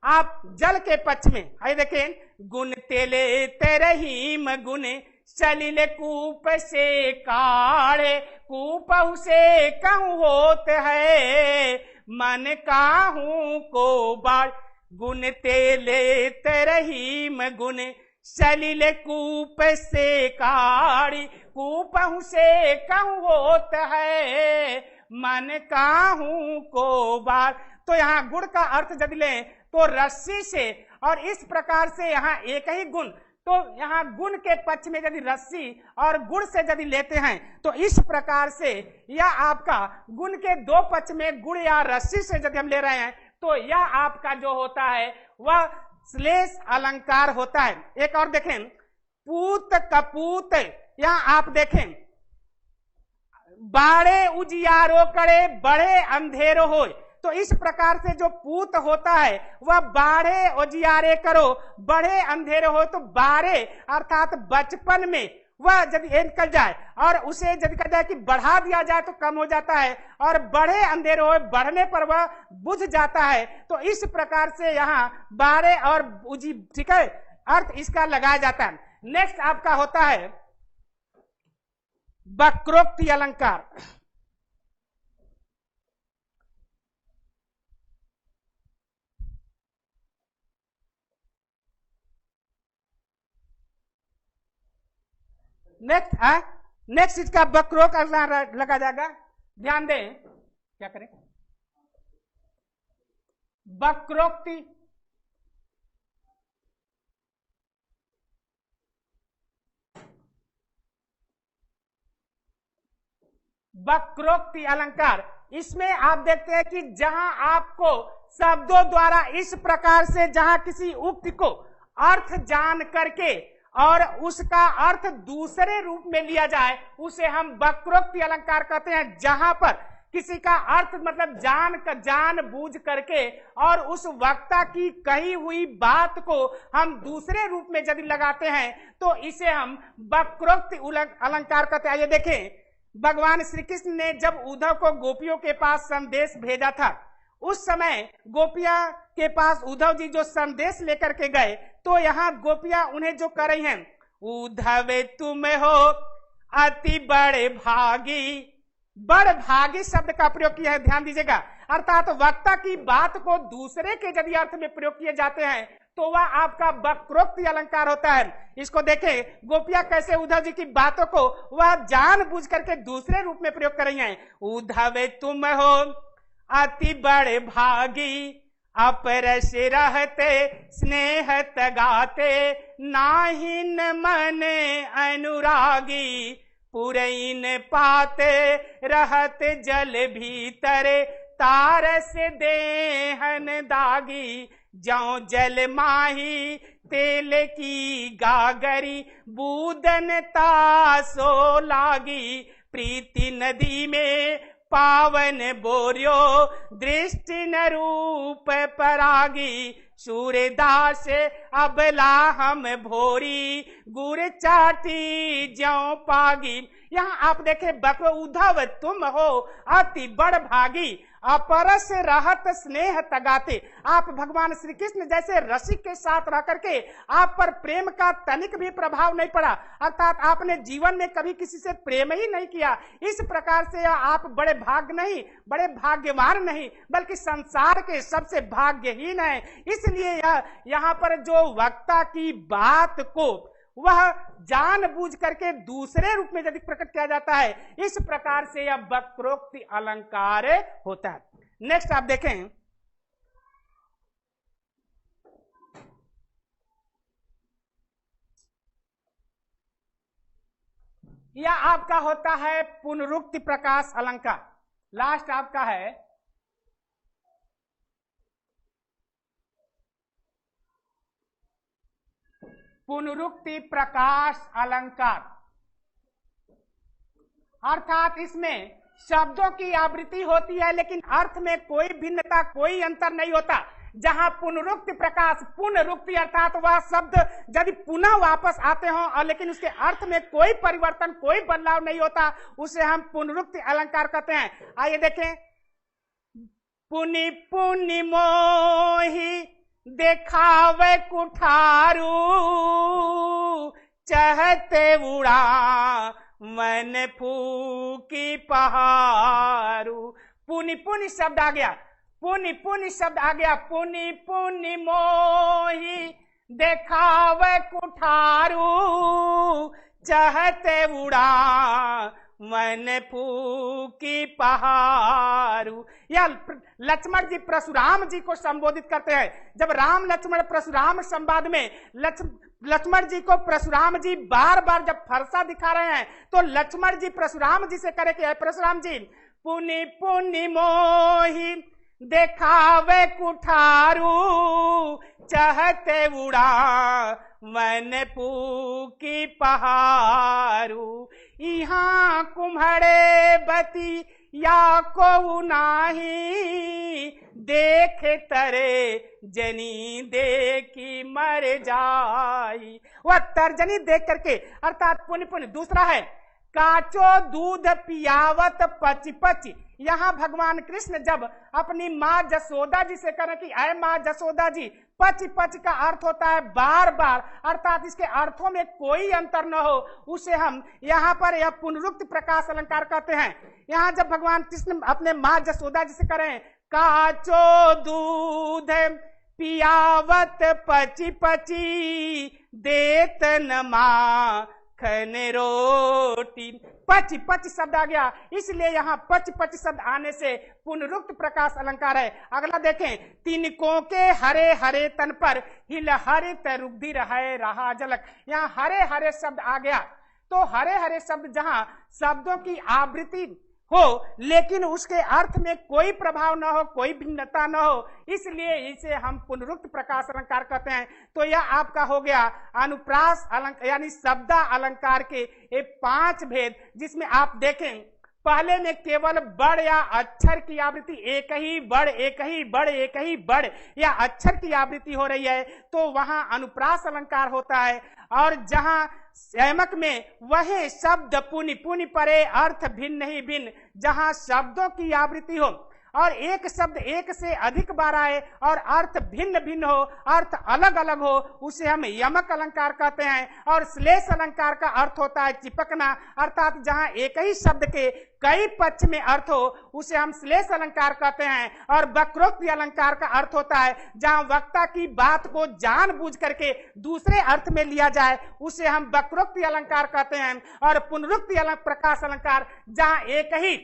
आप जल के पक्ष में आइए देखें, गुण तेले तेरहीम गुण सलिल कूप से काढ़े, कूप से कहूं होत है मन काहू को बाढ़। गुण तेले तेरहीम गुण सलिल कूप से काढ़ी, कूप से कहूं होत है मन काहू को बाढ़। तो यहाँ गुण का अर्थ यदि लें तो रस्सी से, और इस प्रकार से यहाँ एक ही गुण, तो यहाँ गुण के पक्ष में यदि रस्सी और गुण से यदि लेते हैं तो इस प्रकार से यह आपका गुण के दो पक्ष में गुण या रस्सी से यदि हम ले रहे हैं तो यह आपका जो होता है वह श्लेष अलंकार होता है। एक और देखें, पूत कपूत, यहाँ आप देखें बाड़े उजियारो करे बड़े अंधेरो हो, तो इस प्रकार से जो पूत होता है वह बाढ़े उजियारे करो बड़े अंधेरे हो। तो बाढ़े अर्थात बचपन में वह यदि निकल जाए और उसे यदि कहा जाए कि बढ़ा दिया जाए तो कम हो जाता है, और बड़े अंधेरे हो बढ़ने पर वह बुझ जाता है। तो इस प्रकार से यहाँ बाढ़े और उजी, ठीक है, अर्थ इसका लगाया जाता है। नेक्स्ट आपका होता है वक्रोक्ति अलंकार। नेक्स्ट इसका वक्रोक्त लगा जाएगा। ध्यान दें, क्या करें, वक्रोक्ति वक्रोक्ति अलंकार, इसमें आप देखते हैं कि जहां आपको शब्दों द्वारा इस प्रकार से जहां किसी उक्ति को अर्थ जान करके और उसका अर्थ दूसरे रूप में लिया जाए उसे हम वक्रोक्ति अलंकार कहते हैं। जहां पर किसी का अर्थ मतलब जान बूझ करके और उस वक्ता की कही हुई बात को हम दूसरे रूप में यदि लगाते हैं तो इसे हम वक्रोक्ति अलंकार कहते हैं। ये देखें, भगवान श्री कृष्ण ने जब उद्धव को गोपियों के पास संदेश भेजा था, उस समय गोपियां के पास उद्धव जी जो संदेश लेकर के गए तो यहाँ गोपियां उन्हें जो कर रही हैं, उद्धव तुम हो अति बड़े भागी, बड़ भागी शब्द का प्रयोग किया है, ध्यान दीजिएगा। अर्थात वक्ता की बात को दूसरे के यदि अर्थ में प्रयोग किए जाते हैं तो वह आपका वक्रोक्ति अलंकार होता है। इसको देखें, गोपियां कैसे उद्धव जी की बातों को वह जानबूझ करके दूसरे रूप में प्रयोग कर रही हैं। उद्धव तुम हो अति बड़े भागी, अपरस रहते स्नेह तगाते, नाहिन मन अनुरागी, पुरैन पाते रहत जल भीतरे, तारस देहन दागी, जौ जल माही तेल की गागरी, बूदन तासो लागी, प्रीति नदी में पावन बोरियो, दृष्टि न रूप परागी, सूर्यदास अबला हम भोरी, गुर चाटी ज्यों पागी। यहाँ आप देखें, बकरो उद्धव तुम हो अति बड़ भागी, अपरस रहत स्नेह तगाते। आप भगवान श्री कृष्ण जैसे रसिक के साथ रह करके आप पर प्रेम का तनिक भी प्रभाव नहीं पड़ा, अर्थात आपने जीवन में कभी किसी से प्रेम ही नहीं किया। इस प्रकार से आप बड़े भाग्य नहीं, बड़े भाग्यवान नहीं, बल्कि संसार के सबसे भाग्यहीन है। इसलिए यहाँ पर जो वक्ता की बात को वह जानबूझ करके दूसरे रूप में यदि प्रकट किया जाता है, इस प्रकार से यह वक्रोक्ति अलंकार होता है। नेक्स्ट आप देखें, यह आपका होता है पुनरुक्ति प्रकाश अलंकार। लास्ट आपका है पुनरुक्ति प्रकाश अलंकार, अर्थात इसमें शब्दों की आवृत्ति होती है लेकिन अर्थ में कोई भिन्नता, कोई अंतर नहीं होता। जहां पुनरुक्ति प्रकाश, पुनरुक्ति अर्थात वह शब्द यदि पुनः वापस आते हो और लेकिन उसके अर्थ में कोई परिवर्तन, कोई बदलाव नहीं होता, उसे हम पुनरुक्ति अलंकार कहते हैं। आइए देखें, पुनि पुनि मोहि देखावे कुठारू, चहते उड़ा मन फूकी पहारू। पुनि पुनि शब्द आ गया, पुनि पुनि शब्द आ गया, पुनि पुनि मोही देखावे कुठारू, चहते उड़ा मन फूकी पहारू। यह लक्ष्मण जी परशुराम जी को संबोधित करते हैं। जब राम लक्ष्मण परशुराम संवाद में लक्ष्मण जी को परशुराम जी बार बार जब फरसा दिखा रहे हैं तो लक्ष्मण जी परशुराम जी से करे कि परशुराम जी, पुनि पुनि मोही देखावे कुठारू, चहते उड़ा मन फूकी पहारू। यहाँ कुम्हड़े बती या को नाही, देखे तरे जनी देखी मर जाई। वह तर्जनी देख करके, अर्थात पुनि पुनि। दूसरा है काचो दूध पियावत पची पची। यहाँ भगवान कृष्ण जब अपनी माँ जसोदा जी से करें कि अय माँ जसोदा जी, पच पच का अर्थ होता है बार बार, अर्थात इसके अर्थों में कोई अंतर न हो, उसे हम यहाँ पर यह पुनरुक्ति प्रकाश अलंकार कहते हैं। यहाँ जब भगवान कृष्ण अपने माँ जसोदा जी से करें काचो दूध पियावत पची पची, देत न माँ खन रोटी। पच पच शब्द आ गया, इसलिए यहाँ पच पच शब्द आने से पुनरुक्त प्रकाश अलंकार है। अगला देखें, तिनकों के हरे हरे तन पर हिल हरित रुधिर है रहा झलक। यहाँ हरे हरे शब्द आ गया, तो हरे हरे शब्द जहाँ शब्दों की आवृत्ति हो लेकिन उसके अर्थ में कोई प्रभाव न हो, कोई भिन्नता न हो, इसलिए इसे हम पुनरुक्त प्रकाश अलंकार कहते हैं। तो यह आपका हो गया अनुप्रास अलंकार यानी शब्द अलंकार के ये 5 भेद, जिसमें आप देखें पहले में केवल बड़ या अक्षर की आवृत्ति एक ही बड़ एक ही बड़ एक ही बड़ या अक्षर की आवृत्ति हो रही है, तो वहां अनुप्रास अलंकार होता है। और जहां यमक में वही शब्द पुनि पुनि परे अर्थ भिन्न ही भिन्न, जहां शब्दों की आवृत्ति हो और एक शब्द एक से अधिक बार आए और अर्थ भिन्न भिन्न हो, अर्थ अलग अलग हो, उसे हम यमक अलंकार कहते हैं। और श्लेष अलंकार का अर्थ होता है चिपकना, अर्थात जहां एक ही शब्द के कई पक्ष में अर्थ हो उसे हम श्लेष अलंकार कहते हैं। और वक्रोक्ति अलंकार का अर्थ होता है जहां वक्ता की बात को जानबूझ करके दूसरे अर्थ में लिया जाए, उसे हम वक्रोक्ति अलंकार कहते हैं। और पुनरुक्ति प्रकाश अलंकार जहां एक ही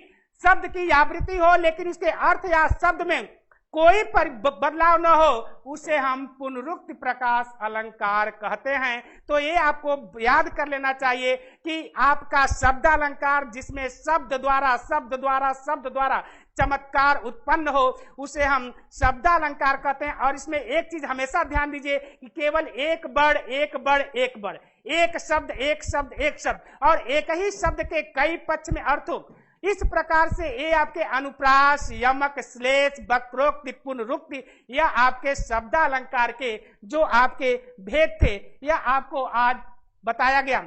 शब्द की आवृत्ति हो लेकिन उसके अर्थ या शब्द में कोई बदलाव न हो, उसे हम पुनरुक्त प्रकाश अलंकार कहते हैं। तो ये आपको याद कर लेना चाहिए कि आपका शब्द अलंकार जिसमें शब्द द्वारा चमत्कार उत्पन्न हो, उसे हम शब्द अलंकार कहते हैं। और इसमें एक चीज हमेशा ध्यान दीजिए कि केवल एक बड़ एक बड़ एक बड़, एक शब्द एक शब्द एक शब्द और एक ही शब्द के कई पक्ष में अर्थ हो। इस प्रकार से ये आपके अनुप्रास, यमक, श्लेष, वक्रोक्ति, पुनरुक्ति, यह आपके शब्द अलंकार के जो आपके भेद थे यह आपको आज बताया गया।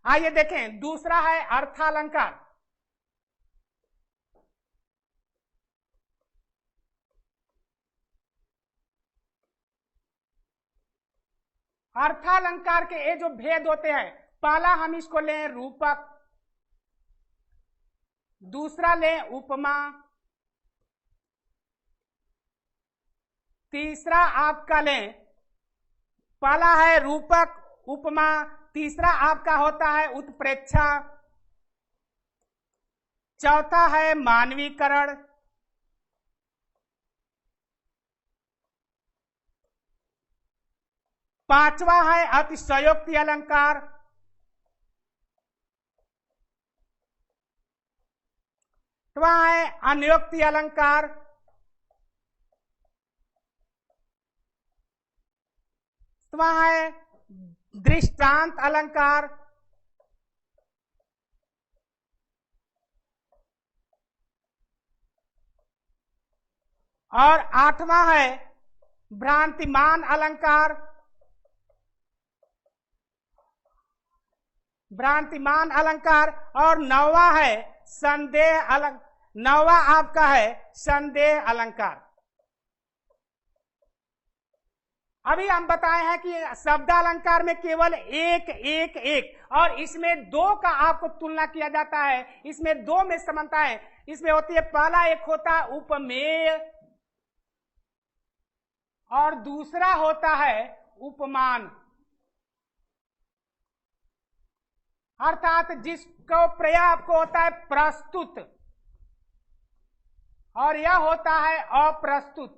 आइए देखें, दूसरा है अर्थालंकार। अर्थालंकार के ये जो भेद होते हैं, पहला हम इसको लें रूपक, दूसरा लें उपमा, तीसरा आपका लें, पहला है रूपक उपमा, तीसरा आपका होता है उत्प्रेक्षा, चौथा है मानवीकरण, पांचवा है अतिशयोक्ति अलंकार, है अन्योक्ति अलंकार, है दृष्टांत अलंकार, और आठवां है भ्रांतिमान अलंकार। भ्रांतिमान अलंकार और नौवां है संदेह अलंकार। नौवां आपका है संदेह अलंकार। अभी हम बताए हैं कि शब्द अलंकार में केवल एक एक एक और इसमें दो का आपको तुलना किया जाता है। इसमें दो में समानता है। इसमें होती है, पहला एक होता है उपमेय और दूसरा होता है उपमान, अर्थात जिसको प्रयोग आपको होता है प्रस्तुत और यह होता है अप्रस्तुत,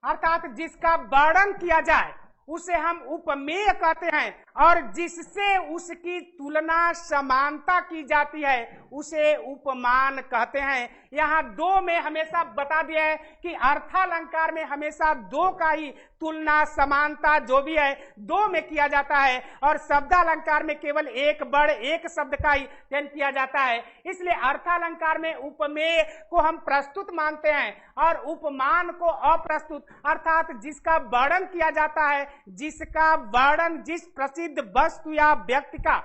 अर्थात जिसका वर्णन किया जाए उसे हम उपमेय कहते हैं और जिससे उसकी तुलना समानता की जाती है उसे उपमान कहते हैं। यहाँ दो में हमेशा बता दिया है कि अर्थालंकार में हमेशा दो का ही तुलना समानता जो भी है दो में किया जाता है और शब्दालंकार में केवल एक बड़ एक शब्द का ही चयन किया जाता है। इसलिए अर्थालंकार में उपमेय को हम प्रस्तुत मानते हैं और उपमान को अप्रस्तुत, अर्थात जिसका वर्णन किया जाता है, जिसका वर्णन जिस प्रसिद्ध वस्तु या व्यक्ति का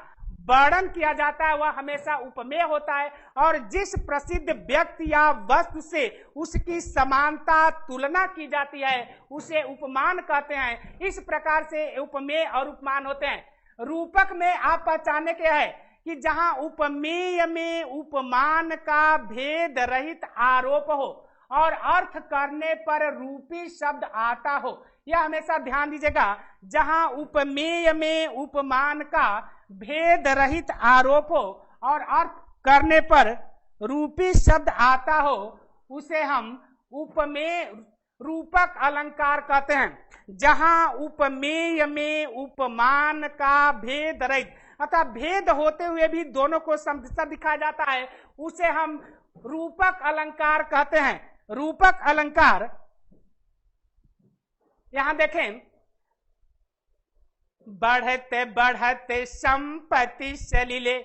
वर्णन किया जाता है वह हमेशा उपमेय होता है और जिस प्रसिद्ध व्यक्ति या वस्तु से उसकी समानता तुलना की जाती है उसे उपमान कहते हैं। इस प्रकार से उपमेय और उपमान होते हैं। रूपक में आप पहचानने के है कि जहां उपमेय में उपमान का भेद रहित आरोप हो और अर्थ करने पर रूपी शब्द आता हो, यह हमेशा ध्यान दीजिएगा। जहां उपमेय में उपमान का भेद रहित आरोप हो और अर्थ करने पर रूपी शब्द आता हो उसे हम उपमेय रूपक अलंकार कहते हैं। जहां उपमेय में उपमान का भेद रहित अतः भेद होते हुए भी दोनों को समझता दिखाया जाता है, उसे हम रूपक अलंकार कहते हैं। रूपक अलंकार यहां देखें, बढ़ते बढ़ते संपत्ति सलीले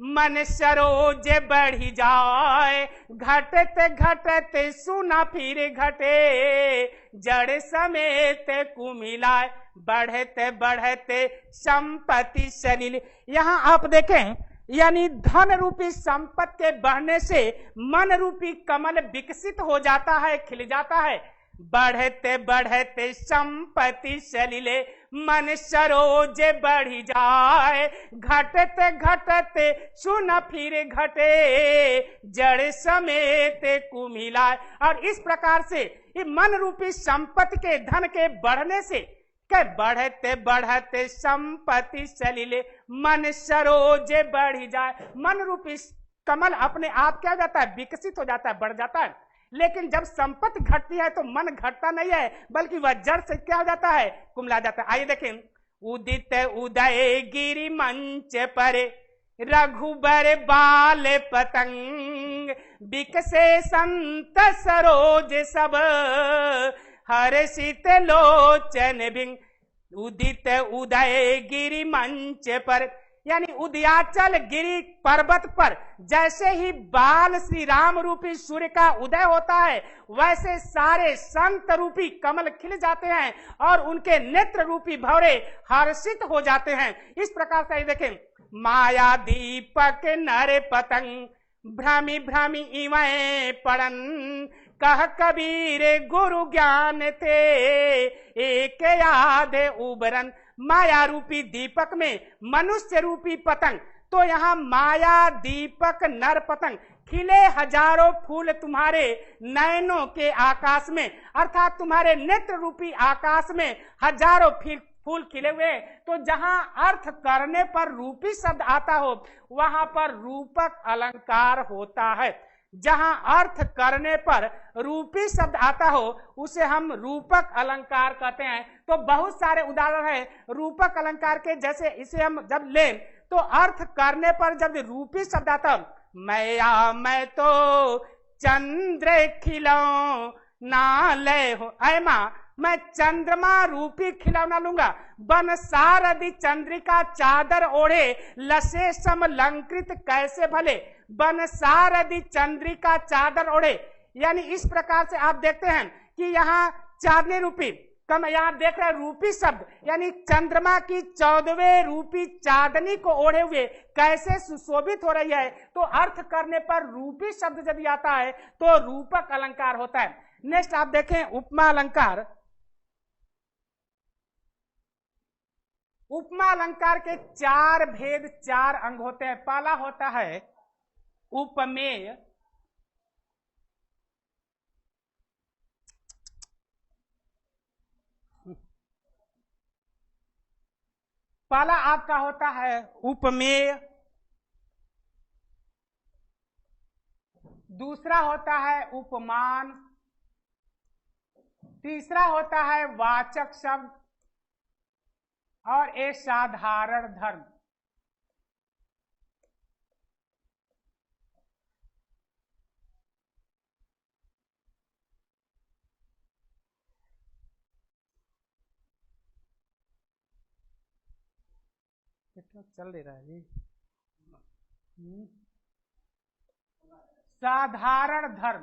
मन सरोज बढ़ी जाए, घटते घटते सुना फिर घटे जड़ समेत कुमिलाए। बढ़ते बढ़ते संपत्ति सलीले, यहाँ आप देखें यानी धन रूपी संपत्ति के बढ़ने से मन रूपी कमल विकसित हो जाता है, खिल जाता है। बढ़ते बढ़ते संपत्ति सलीले मन सरोज बढ़ी जाए, घटते घटते सुन फिर घटे जड़ समेत कुमिलाए। और इस प्रकार से ये मन रूपी संपत्ति के धन के बढ़ने से के बढ़ते बढ़ते संपत्ति सलीले मन सरोज बढ़ी जाए, मन रूपी कमल अपने आप क्या हो जाता है, विकसित हो जाता है, बढ़ जाता है। लेकिन जब संपत्ति घटती है तो मन घटता नहीं है, बल्कि वह जड़ से क्या हो जाता है, कुमला जाता है। आइए देखें, उदित उदय गिरि मंच पर रघुबर बाल पतंग, बिकसे संत सरोज सब हर्षित लोचन बिंग। उदित उदय गिरि मंच पर यानी उदयाचल गिरी पर्वत पर जैसे ही बाल श्री राम रूपी सूर्य का उदय होता है, वैसे सारे संत रूपी कमल खिल जाते हैं और उनके नेत्र रूपी भौरे हर्षित हो जाते हैं। इस प्रकार से देखें, माया दीपक नर पतंग भ्रमी भ्रमी इवै पड़न, कह कबीर गुरु ज्ञान थे एक याद उबरन। माया रूपी दीपक में मनुष्य रूपी पतंग, तो यहाँ माया दीपक नर पतंग खिले हजारों फूल तुम्हारे नयनों के आकाश में, अर्थात तुम्हारे नेत्र रूपी आकाश में हजारों फूल खिले हुए। तो जहां अर्थ करने पर रूपी शब्द आता हो वहां पर रूपक अलंकार होता है। जहां अर्थ करने पर रूपी शब्द आता हो उसे हम रूपक अलंकार कहते हैं। तो बहुत सारे उदाहरण है रूपक अलंकार के, जैसे इसे हम जब लें तो अर्थ करने पर जब रूपी शब्द आता, मैं तो चंद्र खिलौं ना ले हो, ऐ मां मैं चंद्रमा रूपी खिलौना लूंगा। बन सारदि चंद्रिका चादर ओढ़े लसे समलंकृत कैसे भले, बन सारदि चंद्रिका चादर ओढ़े। यानी इस प्रकार से आप देखते हैं कि यहाँ चांदनी रूपी कम, यहाँ देख रहे हैं रूपी शब्द, यानी चंद्रमा की 14वें रूपी चांदनी को ओढ़े हुए कैसे सुशोभित हो रही है। तो अर्थ करने पर रूपी शब्द यदि आता है तो रूपक अलंकार होता है। नेक्स्ट आप देखें उपमा अलंकार। उपमा अलंकार के 4 भेद 4 अंग होते हैं। पहला होता है उपमेय, पहला आपका होता है उपमेय, दूसरा होता है उपमान, तीसरा होता है वाचक शब्द और एक साधारण धर्म। चल रहा है जी। साधारण धर्म,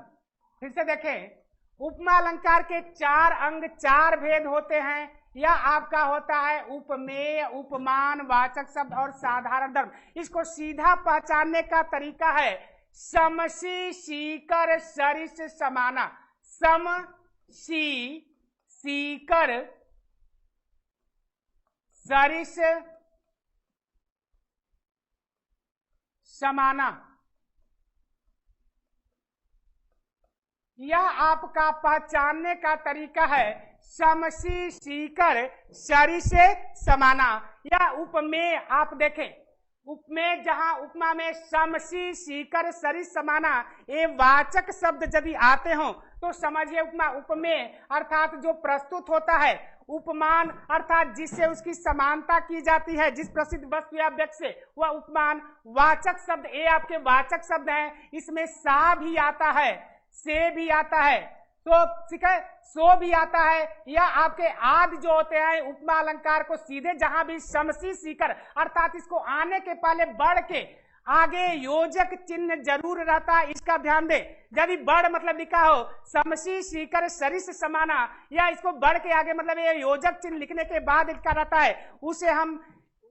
फिर से देखें, उपमा अलंकार के 4 अंग 4 भेद होते हैं। यह आपका होता है उपमेय, उपमान, वाचक शब्द और साधारण धर्म। इसको सीधा पहचानने का तरीका है समसी सीकर सरिस समाना। सम सी सीकर सरिस समाना, यह आपका पहचानने का तरीका है समसी सीकर सरी से समाना। या उपमेय आप देखें, उपमेय जहां उपमा में समसी सीकर सरी समाना ये वाचक शब्द यदि आते हो तो समझिए उपमा उपमेय अर्थात जो प्रस्तुत होता है, उपमान अर्थात जिससे उसकी समानता की जाती है जिस प्रसिद्ध वस्तु या व्यक्ति से, वह उपमान। वाचक शब्द, ये आपके वाचक शब्द हैं, इसमें सा भी आता है, से भी आता है, तो ठीक है, सो भी आता है, या आपके आदि जो होते हैं उपमा अलंकार को सीधे जहां भी समसी सीकर अर्थात इसको आने के पहले बढ़ के आगे योजक चिन्ह जरूर रहता है, इसका ध्यान दे। यदि बढ़ मतलब लिखा हो समसी सीकर सरिस समाना, या इसको बढ़ के आगे मतलब ये योजक चिन्ह लिखने के बाद लिखा रहता है, उसे हम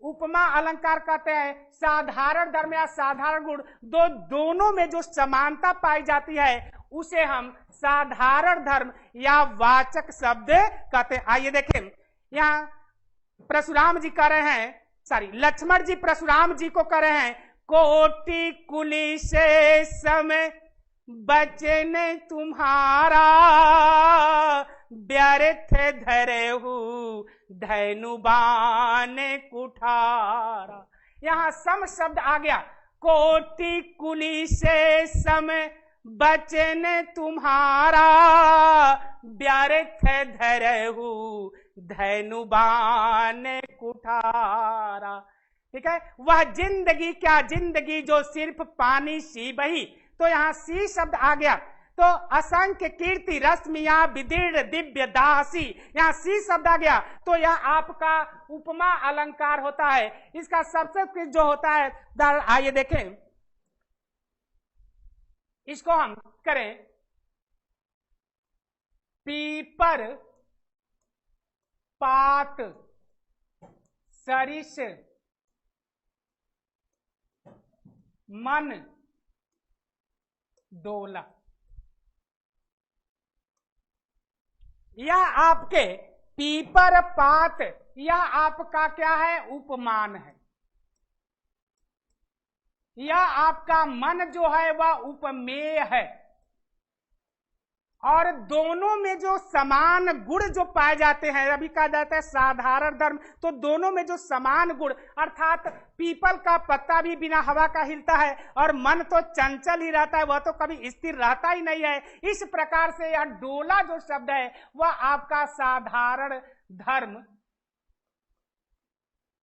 उपमा अलंकार कहते हैं। साधारण धर्म या साधारण गुण दोनों में जो समानता पाई जाती है उसे हम साधारण धर्म या वाचक शब्द कहते हैं। आइए देखें, यहाँ परशुराम जी कह रहे हैं, लक्ष्मण जी परशुराम जी को कह रहे हैं, कोटि कुली से समय बचन तुम्हारा, व्यर्थ धरे हूँ धनुबान कुठारा। यहाँ सम शब्द आ गया, कोटि कुली से समय बचन तुम्हारा, व्यर्थ धरे हूँ धनुबान कुठारा। ठीक है, वह जिंदगी क्या जिंदगी जो सिर्फ पानी सी बही, तो यहाँ सी शब्द आ गया। तो असंख्य कीर्ति रश्मिया विदीर्ण दिव्य दासी, यहाँ सी शब्द आ गया, तो यह आपका उपमा अलंकार होता है। इसका सबसे जो होता है उदाहरण आइए देखें, इसको हम करें, पीपर पात सरिस मन डोला। यह आपके पीपर पात, यह आपका क्या है, उपमान है। यह आपका मन जो है वह उपमेय है, और दोनों में जो समान गुण जो पाए जाते हैं, अभी कहा जाता है साधारण धर्म, तो दोनों में जो समान गुण अर्थात पीपल का पत्ता भी बिना हवा का हिलता है और मन तो चंचल ही रहता है, वह तो कभी स्थिर रहता ही नहीं है। इस प्रकार से यह डोला जो शब्द है वह आपका साधारण धर्म,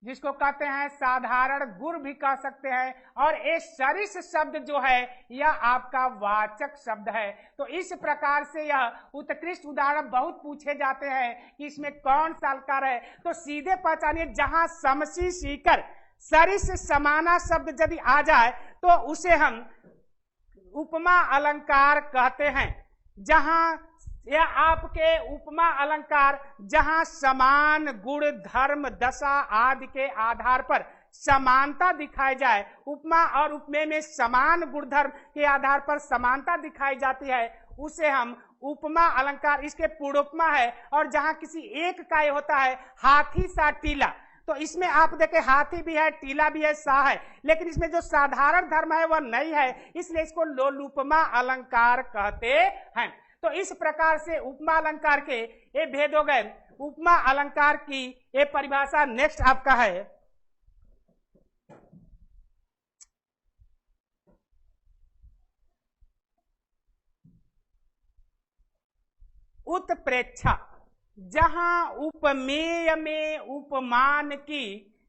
जिसको कहते हैं साधारण गुण भी कह सकते हैं, और ये सरिस शब्द जो है यह आपका वाचक शब्द है। तो इस प्रकार से यह उत्कृष्ट उदाहरण बहुत पूछे जाते हैं कि इसमें कौन सा अलंकार है, तो सीधे पहचानिए, जहां समसी सीकर सरिस समाना शब्द यदि आ जाए तो उसे हम उपमा अलंकार कहते हैं। जहां यह आपके उपमा अलंकार जहां समान गुण धर्म दशा आदि के आधार पर समानता दिखाई जाए, उपमा और उपमेय में समान गुण धर्म के आधार पर समानता दिखाई जाती है, उसे हम उपमा अलंकार, इसके पूर्वोपमा है। और जहां किसी एक का होता है हाथी सा टीला, तो इसमें आप देखें हाथी भी है, टीला भी है, सा है, लेकिन इसमें जो साधारण धर्म है वह नहीं है, इसलिए इसको लोलुपमा अलंकार कहते हैं। तो इस प्रकार से उपमा अलंकार के ये भेद हो गए। उपमा अलंकार की ये परिभाषा नेक्स्ट आपका है, उत्प्रेक्षा। जहां उपमेय में उपमान की,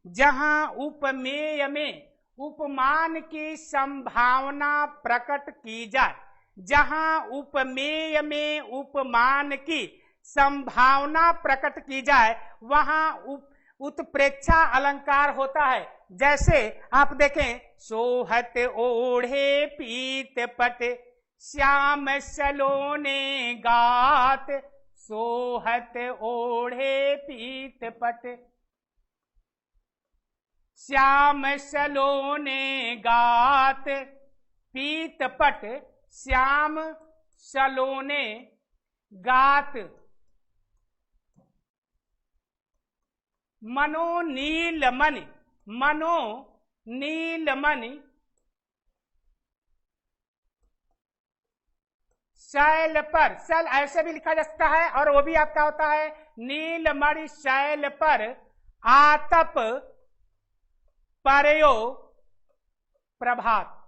जहां उपमेय में उपमान की संभावना प्रकट की जाए, जहां उपमेय में उपमान की संभावना प्रकट की जाए वहां उत्प्रेक्षा अलंकार होता है। जैसे आप देखें, सोहत ओढ़े पीत पट श्याम सलोने गात, सोहत ओढ़े पीत पट श्याम सलोने गात, पीत पट श्याम सलोने गात, मनो नीलमणि, मनो नीलमणि शैल पर, शैल ऐसे भी लिखा जा सकता है, और वो भी आपका होता है नीलमणि शैल पर आतप परयो प्रभात।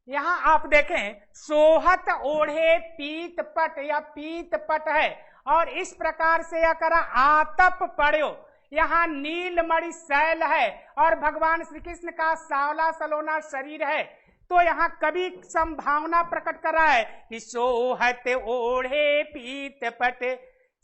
यहां आप देखें सोहत ओढ़े पीत पट या पीत पट है, और इस प्रकार से यह करा आतप पड़ो। यहाँ नीलमणि शैल है और भगवान श्री कृष्ण का सावला सलोना शरीर है। तो यहाँ कवि संभावना प्रकट कर रहा है कि सोहत ओढ़े पीत पट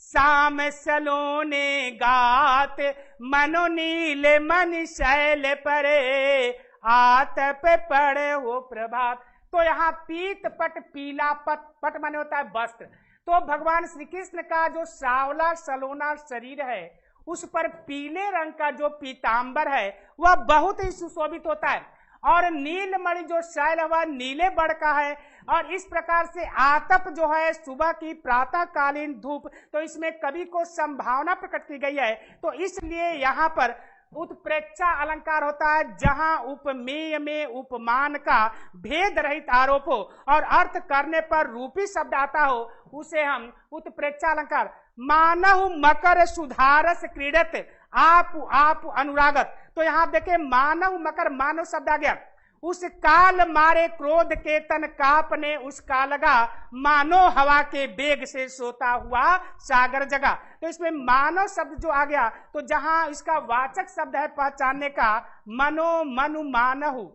शाम सलोने गात मनो नील मन शैल परे आतप पड़े हो प्रभात। तो यहाँ पीत पट पीला पट माने होता है वस्त्र। तो भगवान श्री कृष्ण का जो सावला सलोना शरीर है उस पर पीले रंग का जो पीतांबर है वह बहुत ही सुशोभित होता है, और नीलमणि जो शैल है वह नीले बड़ का है। और इस प्रकार से आतप जो है सुबह की प्रातःकालीन धूप, तो इसमें कवि को संभावना प्रकट की गई है। तो इसलिए यहाँ पर उत्प्रेक्षा अलंकार होता है जहां उपमेय में उपमान का भेद रहित आरोप हो और अर्थ करने पर रूपी शब्द आता हो, उसे हम उत्प्रेक्षा अलंकार। मानव मकर सुधारस क्रीडत आप अनुरागत। तो यहाँ देखे मानव मकर, मानव शब्द आ गया। उस काल मारे क्रोध के तन कापने उसका लगा मानो हवा के बेग से सोता हुआ सागर जगा। तो इसमें मानव शब्द जो आ गया, तो जहां इसका वाचक शब्द है पहचानने का मनो मनु मानहु,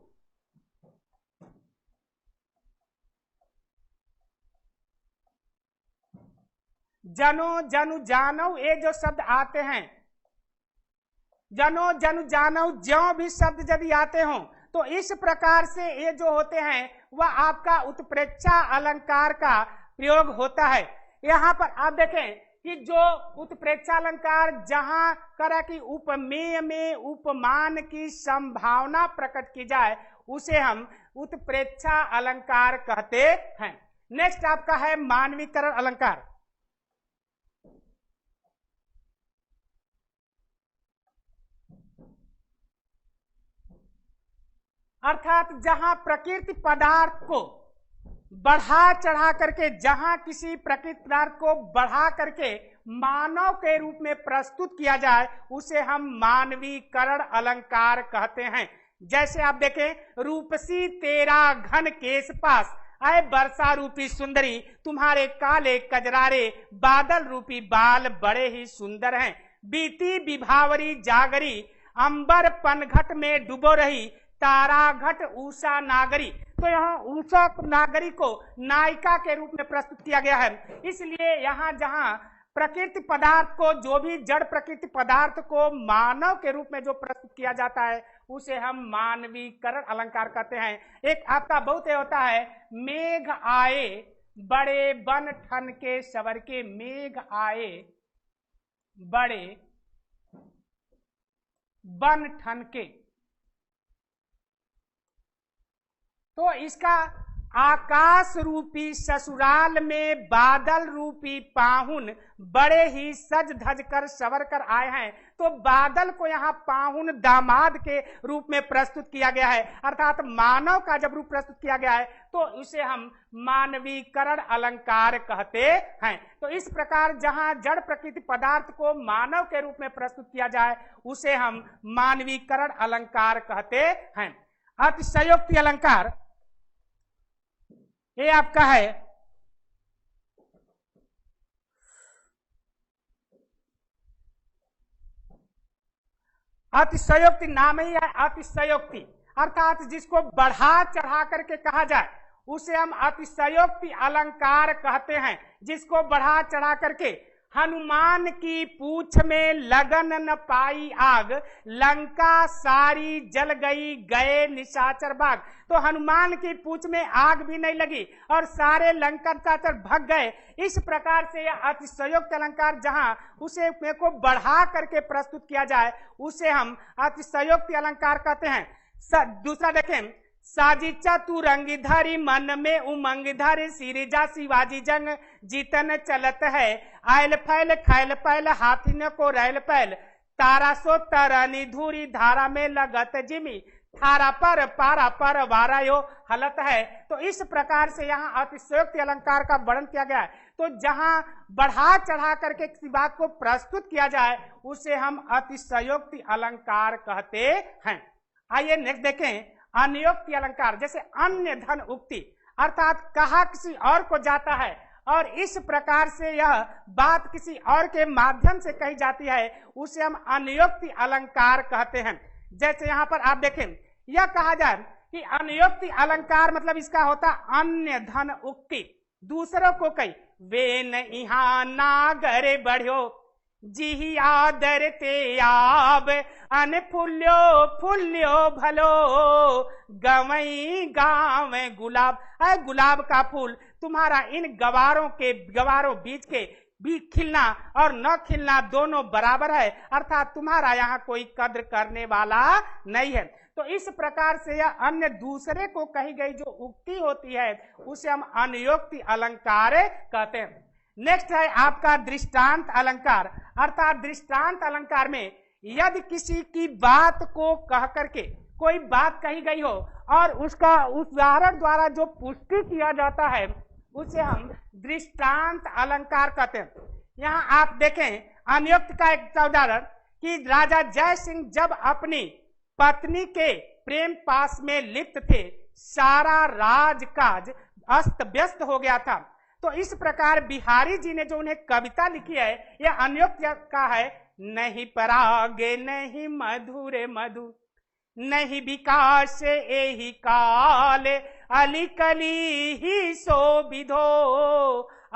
जनो जनु जानव, ये जो शब्द आते हैं जनो जनु जानव, ज्यों भी शब्द यदि आते हों तो इस प्रकार से ये जो होते हैं वह आपका उत्प्रेक्षा अलंकार का प्रयोग होता है। यहाँ पर आप देखें कि जो उत्प्रेक्षा अलंकार जहां करा कि उपमेय में उपमान की संभावना प्रकट की जाए उसे हम उत्प्रेक्षा अलंकार कहते हैं। नेक्स्ट आपका है मानवीकरण अलंकार। अर्थात जहां प्रकृति पदार्थ को बढ़ा चढ़ा करके, जहां किसी प्रकृति पदार्थ को बढ़ा करके मानव के रूप में प्रस्तुत किया जाए उसे हम मानवीकरण अलंकार कहते हैं। जैसे आप देखें, रूपसी तेरा घन केस पास, अय वर्षा रूपी सुंदरी तुम्हारे काले कजरारे बादल रूपी बाल बड़े ही सुंदर हैं। बीती विभावरी जागरी अंबर पनघट में डूबो रही तारा घट उषा नागरी। तो यहाँ उषा नागरी को नायिका के रूप में प्रस्तुत किया गया है। इसलिए यहाँ जहाँ प्रकृति पदार्थ को, जो भी जड़ प्रकृति पदार्थ को मानव के रूप में जो प्रस्तुत किया जाता है उसे हम मानवीकरण अलंकार कहते हैं। एक आपका बहुत होता है, मेघ आए बड़े बन ठन के सवर के, मेघ आए बड़े बन ठन के। तो इसका आकाश रूपी ससुराल में बादल रूपी पाहुन बड़े ही सज धज कर सवर कर आए हैं। तो बादल को यहाँ पाहुन दामाद के रूप में प्रस्तुत किया गया है, अर्थात मानव का जब रूप प्रस्तुत किया गया है तो इसे हम मानवीकरण अलंकार कहते हैं। तो इस प्रकार जहाँ जड़ प्रकृति पदार्थ को मानव के रूप में प्रस्तुत किया जाए उसे हम मानवीकरण अलंकार कहते हैं। अतिशयोक्ति अलंकार ये आपका है, अतिशयोक्ति नाम ही है अतिशयोक्ति, अर्थात जिसको बढ़ा चढ़ा करके कहा जाए उसे हम अतिशयोक्ति अलंकार कहते हैं। जिसको बढ़ा चढ़ा करके, हनुमान की पूछ में लगन न पाई आग लंका सारी जल गई गए निशाचर बाग। तो हनुमान की पूछ में आग भी नहीं लगी और सारे लंका निशाचर भग गए। इस प्रकार से यह अतिशयोक्ति अलंकार जहां उसे को बढ़ा करके प्रस्तुत किया जाए उसे हम अतिशयोक्ति अलंकार कहते हैं। दूसरा देखें, साजिचा तू रंगीधारी मन में उमंग धारी सिरिजा शिवाजी जंग जीतन चलत है आयल फैल खैल पैल हाथी न को रैल पैल तारा सो तरनी धूरी धारा में लगत जिमी थारा पर पारा पर वारायो हलत है। तो इस प्रकार से यहाँ अतिशयोक्ति अलंकार का वर्णन किया गया है। तो जहाँ बढ़ा चढ़ा करके किसी बात को प्रस्तुत किया जाए उसे हम अतिशयोक्ति अलंकार कहते हैं। आइए नेक्स्ट देखें, अनियोक्ति अलंकार, जैसे अन्य धन उक्ति, अर्थात कहा किसी और को जाता है और इस प्रकार से यह बात किसी और के माध्यम से कही जाती है, उसे हम अनियोक्ति अलंकार कहते हैं। जैसे यहाँ पर आप देखें, यह कहा जाए कि अनियोक्ति अलंकार मतलब इसका होता अन्य धन उक्ति, दूसरों को कही, वे न इहा नागर बढ़्यो जी आदर ते आब अन फुल्यो फुल्यो भलो गवई गाँव गुलाब। है गुलाब का फूल, तुम्हारा इन गवारों बीच के भी खिलना और न खिलना दोनों बराबर है, अर्थात तुम्हारा यहाँ कोई कद्र करने वाला नहीं है। तो इस प्रकार से यह अन्य दूसरे को कही गई जो उक्ति होती है उसे हम अनियोक्ति अलंकार कहते हैं। नेक्स्ट है आपका दृष्टांत अलंकार, अर्थात दृष्टांत अलंकार में यदि किसी की बात को कह करके कोई बात कही गई हो और उसका उदाहरण द्वारा जो पुष्टि किया जाता है उसे हम दृष्टांत अलंकार कहते हैं। यहाँ आप देखें अनियोक्ति का एक उदाहरण कि राजा जय सिंह जब अपनी पत्नी के प्रेम पास में लिप्त थे, सारा राजकाज अस्त व्यस्त हो गया था। तो इस प्रकार बिहारी जी ने जो उन्हें कविता लिखी है यह अनियोक्ति का है। नहीं परागे नहीं मधुरे मधु नहीं विकास एहि काल अली कली ही सो विधो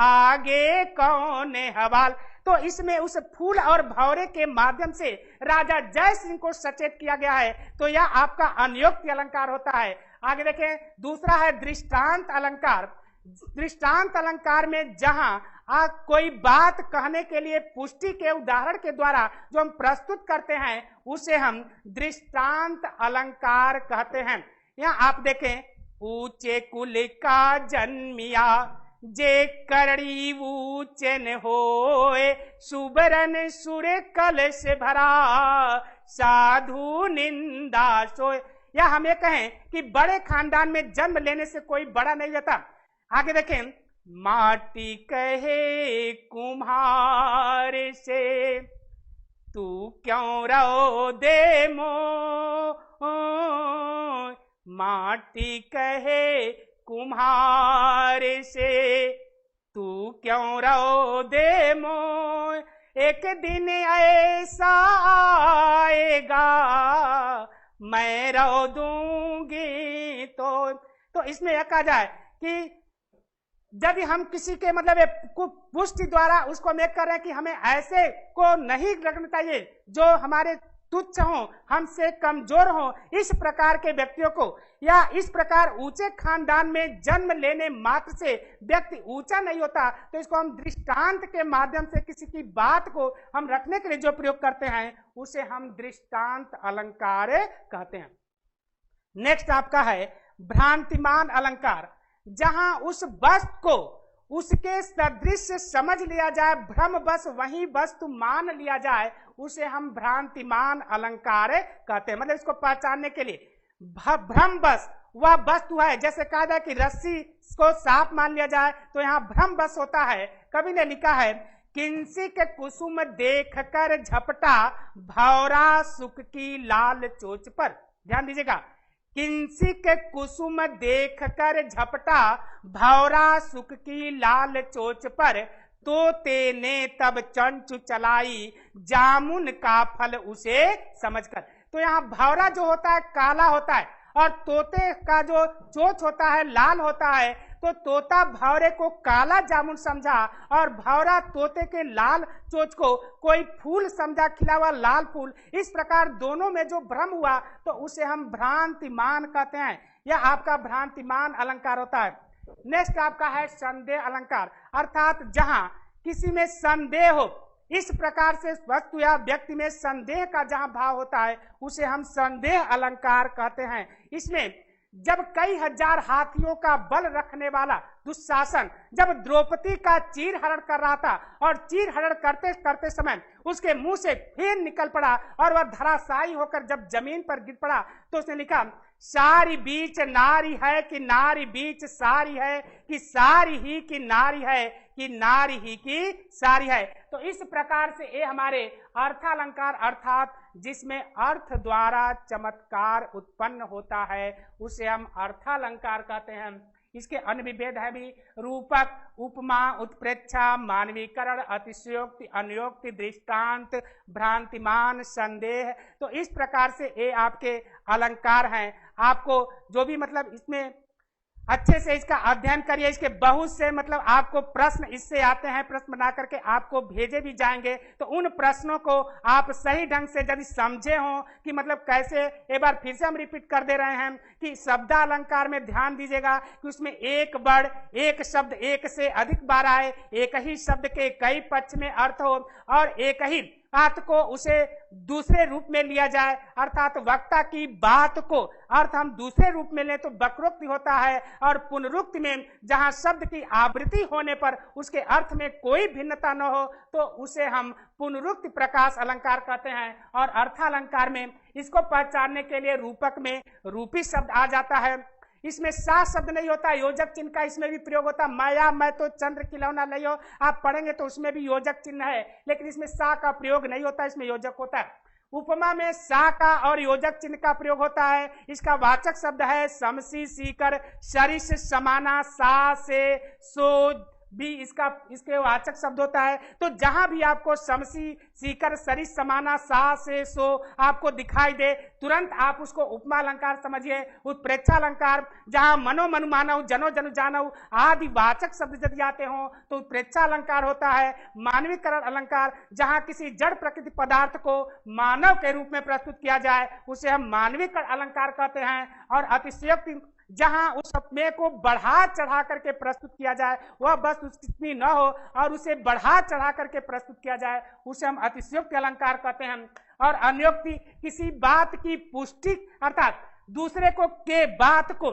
आगे कौन हवाल। तो इसमें उस फूल और भौरे के माध्यम से राजा जय सिंह को सचेत किया गया है, तो यह आपका अनियोक्ति अलंकार होता है। आगे देखें, दूसरा है दृष्टांत अलंकार। दृष्टांत अलंकार में जहां कोई बात कहने के लिए पुष्टि के उदाहरण के द्वारा जो हम प्रस्तुत करते हैं उसे हम दृष्टांत अलंकार कहते हैं। यहाँ आप देखें, ऊंचे कुल का जन्मिया जे करड़ी ऊंचन होए सुबरन सुर कल से भरा साधु निंदा सोए। या हम ये कहें कि बड़े खानदान में जन्म लेने से कोई बड़ा नहीं रहता। आगे देखें, माटी कहे कुम्हार से तू क्यों रो दे मो, माटी कहे कुम्हार से तू क्यों रो दे मो, एक दिन ऐसा आएगा मैं रो दूंगी। तो इसमें यह कहा जाए कि जब हम किसी के मतलब पुष्टि द्वारा उसको हम कर रहे हैं कि हमें ऐसे को नहीं रखना चाहिए जो हमारे तुच्छ हो, हमसे कमजोर हो, इस प्रकार के व्यक्तियों को, या इस प्रकार ऊंचे खानदान में जन्म लेने मात्र से व्यक्ति ऊंचा नहीं होता, तो इसको हम दृष्टांत के माध्यम से किसी की बात को हम रखने के लिए जो प्रयोग करते हैं उसे हम दृष्टांत अलंकार कहते हैं। नेक्स्ट आपका है भ्रांतिमान अलंकार, जहां उस वस्तु को उसके सदृश समझ लिया जाए, भ्रम बस वही वस्तु मान लिया जाए, उसे हम भ्रांतिमान अलंकार कहते हैं। मतलब इसको पहचानने के लिए भ्रम बस वह वस्तु है, जैसे कहा जाए कि रस्सी को सांप मान लिया जाए तो यहाँ भ्रम बस होता है। कवि ने लिखा है, किंसी के कुसुम देख कर झपटा भौरा सुख की लाल चोच पर। ध्यान दीजिएगा, किंसी के कुसुम देख कर झपटा भौरा सुख की लाल चोच पर, तोते ने तब चंचु चलाई जामुन का फल उसे समझकर। तो यहाँ भौरा जो होता है काला होता है और तोते का जो चोच होता है लाल होता है, तो तोता भौरे को काला जामुन समझा और भौरा तोते के लाल चोच को कोई फूल समझा, खिला हुआ लाल फूल। इस प्रकार दोनों में जो भ्रम हुआ तो उसे हम भ्रांतिमान कहते हैं। यह आपका भ्रांतिमान अलंकार होता है। नेक्स्ट आपका है संदेह अलंकार, अर्थात जहां किसी में संदेह हो, इस प्रकार से वस्तु या व्यक्ति में संदेह का जहां भाव होता है उसे हम संदेह अलंकार कहते हैं। इसमें जब कई हजार हाथियों का बल रखने वाला दुशासन जब द्रौपदी का चीर हरण कर रहा था और चीर हरण करते करते समय उसके मुंह से फेन निकल पड़ा और वह धराशायी होकर जब जमीन पर गिर पड़ा तो उसने लिखा, सारी बीच नारी है कि नारी बीच सारी है, कि सारी ही की नारी है कि नारी ही की सारी है। तो इस प्रकार से ये हमारे अर्थालंकार अर्थात जिसमें अर्थ द्वारा चमत्कार उत्पन्न होता है उसे हम अर्थालंकार कहते हैं। इसके अन्य विभेद है भी, रूपक, उपमा, उत्प्रेक्षा, मानवीकरण, अतिशयोक्ति, अनुयोक्ति, दृष्टांत, भ्रांतिमान, संदेह। तो इस प्रकार से ये आपके अलंकार हैं। आपको जो भी मतलब इसमें अच्छे से इसका अध्ययन करिए। इसके बहुत से मतलब आपको प्रश्न इससे आते हैं, प्रश्न बना करके आपको भेजे भी जाएंगे। तो उन प्रश्नों को आप सही ढंग से यदि समझे हो कि मतलब कैसे, एक बार फिर से हम रिपीट कर दे रहे हैं कि शब्दालंकार में ध्यान दीजिएगा कि उसमें एक वर्ड, एक शब्द एक से अधिक बार आए, एक ही शब्द के कई पक्ष में अर्थ हो और एक ही बात को उसे दूसरे रूप में लिया जाए, अर्थात वक्ता की बात को अर्थ हम दूसरे रूप में लें तो वक्रोक्ति होता है, और पुनरुक्ति में जहां शब्द की आवृत्ति होने पर उसके अर्थ में कोई भिन्नता न हो तो उसे हम पुनरुक्ति प्रकाश अलंकार कहते हैं। और अर्थालंकार में इसको पहचानने के लिए रूपक में रूपी शब्द आ जाता है। इसमें सा शब्द नहीं होता, योजक चिन्ह का इसमें भी प्रयोग होता। माया मैं तो चंद्र खिलौना नहीं हो, आप पढ़ेंगे तो उसमें भी योजक चिन्ह है, लेकिन इसमें सा का प्रयोग नहीं होता, इसमें योजक होता है। उपमा में सा का और योजक चिन्ह का प्रयोग होता है। इसका वाचक शब्द है समसी, सीकर, सरिस, समाना, सा से, सो भी इसके वाचक शब्द होता है। तो जहां भी आपको समसी, सीकर, सरिस, समाना, सा से, सो आपको दिखाई दे तुरंत आप उसको उपमा अलंकार समझिए। उत्प्रेक्षा अलंकार जहां मनो मनु मानव, जनो जनु जानव आदि वाचक शब्द यदि आते हो तो उत्प्रेक्षा अलंकार होता है। मानवीकरण अलंकार जहां किसी जड़ प्रकृति पदार्थ को मानव के रूप में प्रस्तुत किया जाए उसे हम मानवीकरण अलंकार कहते हैं। और अतिशयोक्ति जहां उस अपने को बढ़ा चढ़ा करके प्रस्तुत किया जाए, वह बस उसकी न हो और उसे बढ़ा चढ़ा करके प्रस्तुत किया जाए उसे हम अतिशयोक्ति अलंकार कहते हैं। और अनुयोक्ति किसी बात की पुष्टि अर्थात दूसरे को के बात को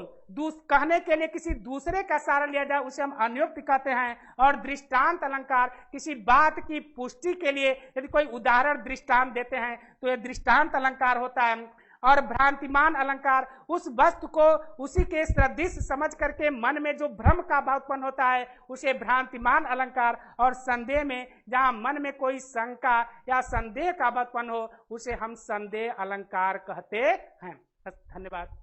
कहने के लिए किसी दूसरे का सहारा लिया जाए उसे हम अनुयोक्ति कहते हैं। और दृष्टांत अलंकार किसी बात की पुष्टि के लिए यदि कोई उदाहरण दृष्टांत देते हैं तो यह दृष्टांत अलंकार होता है। और भ्रांतिमान अलंकार उस वस्तु को उसी के सदृश समझ करके मन में जो भ्रम का भाव उत्पन्न होता है उसे भ्रांतिमान अलंकार। और संदेह में जहां मन में कोई शंका या संदेह का भाव उत्पन्न हो उसे हम संदेह अलंकार कहते हैं। धन्यवाद।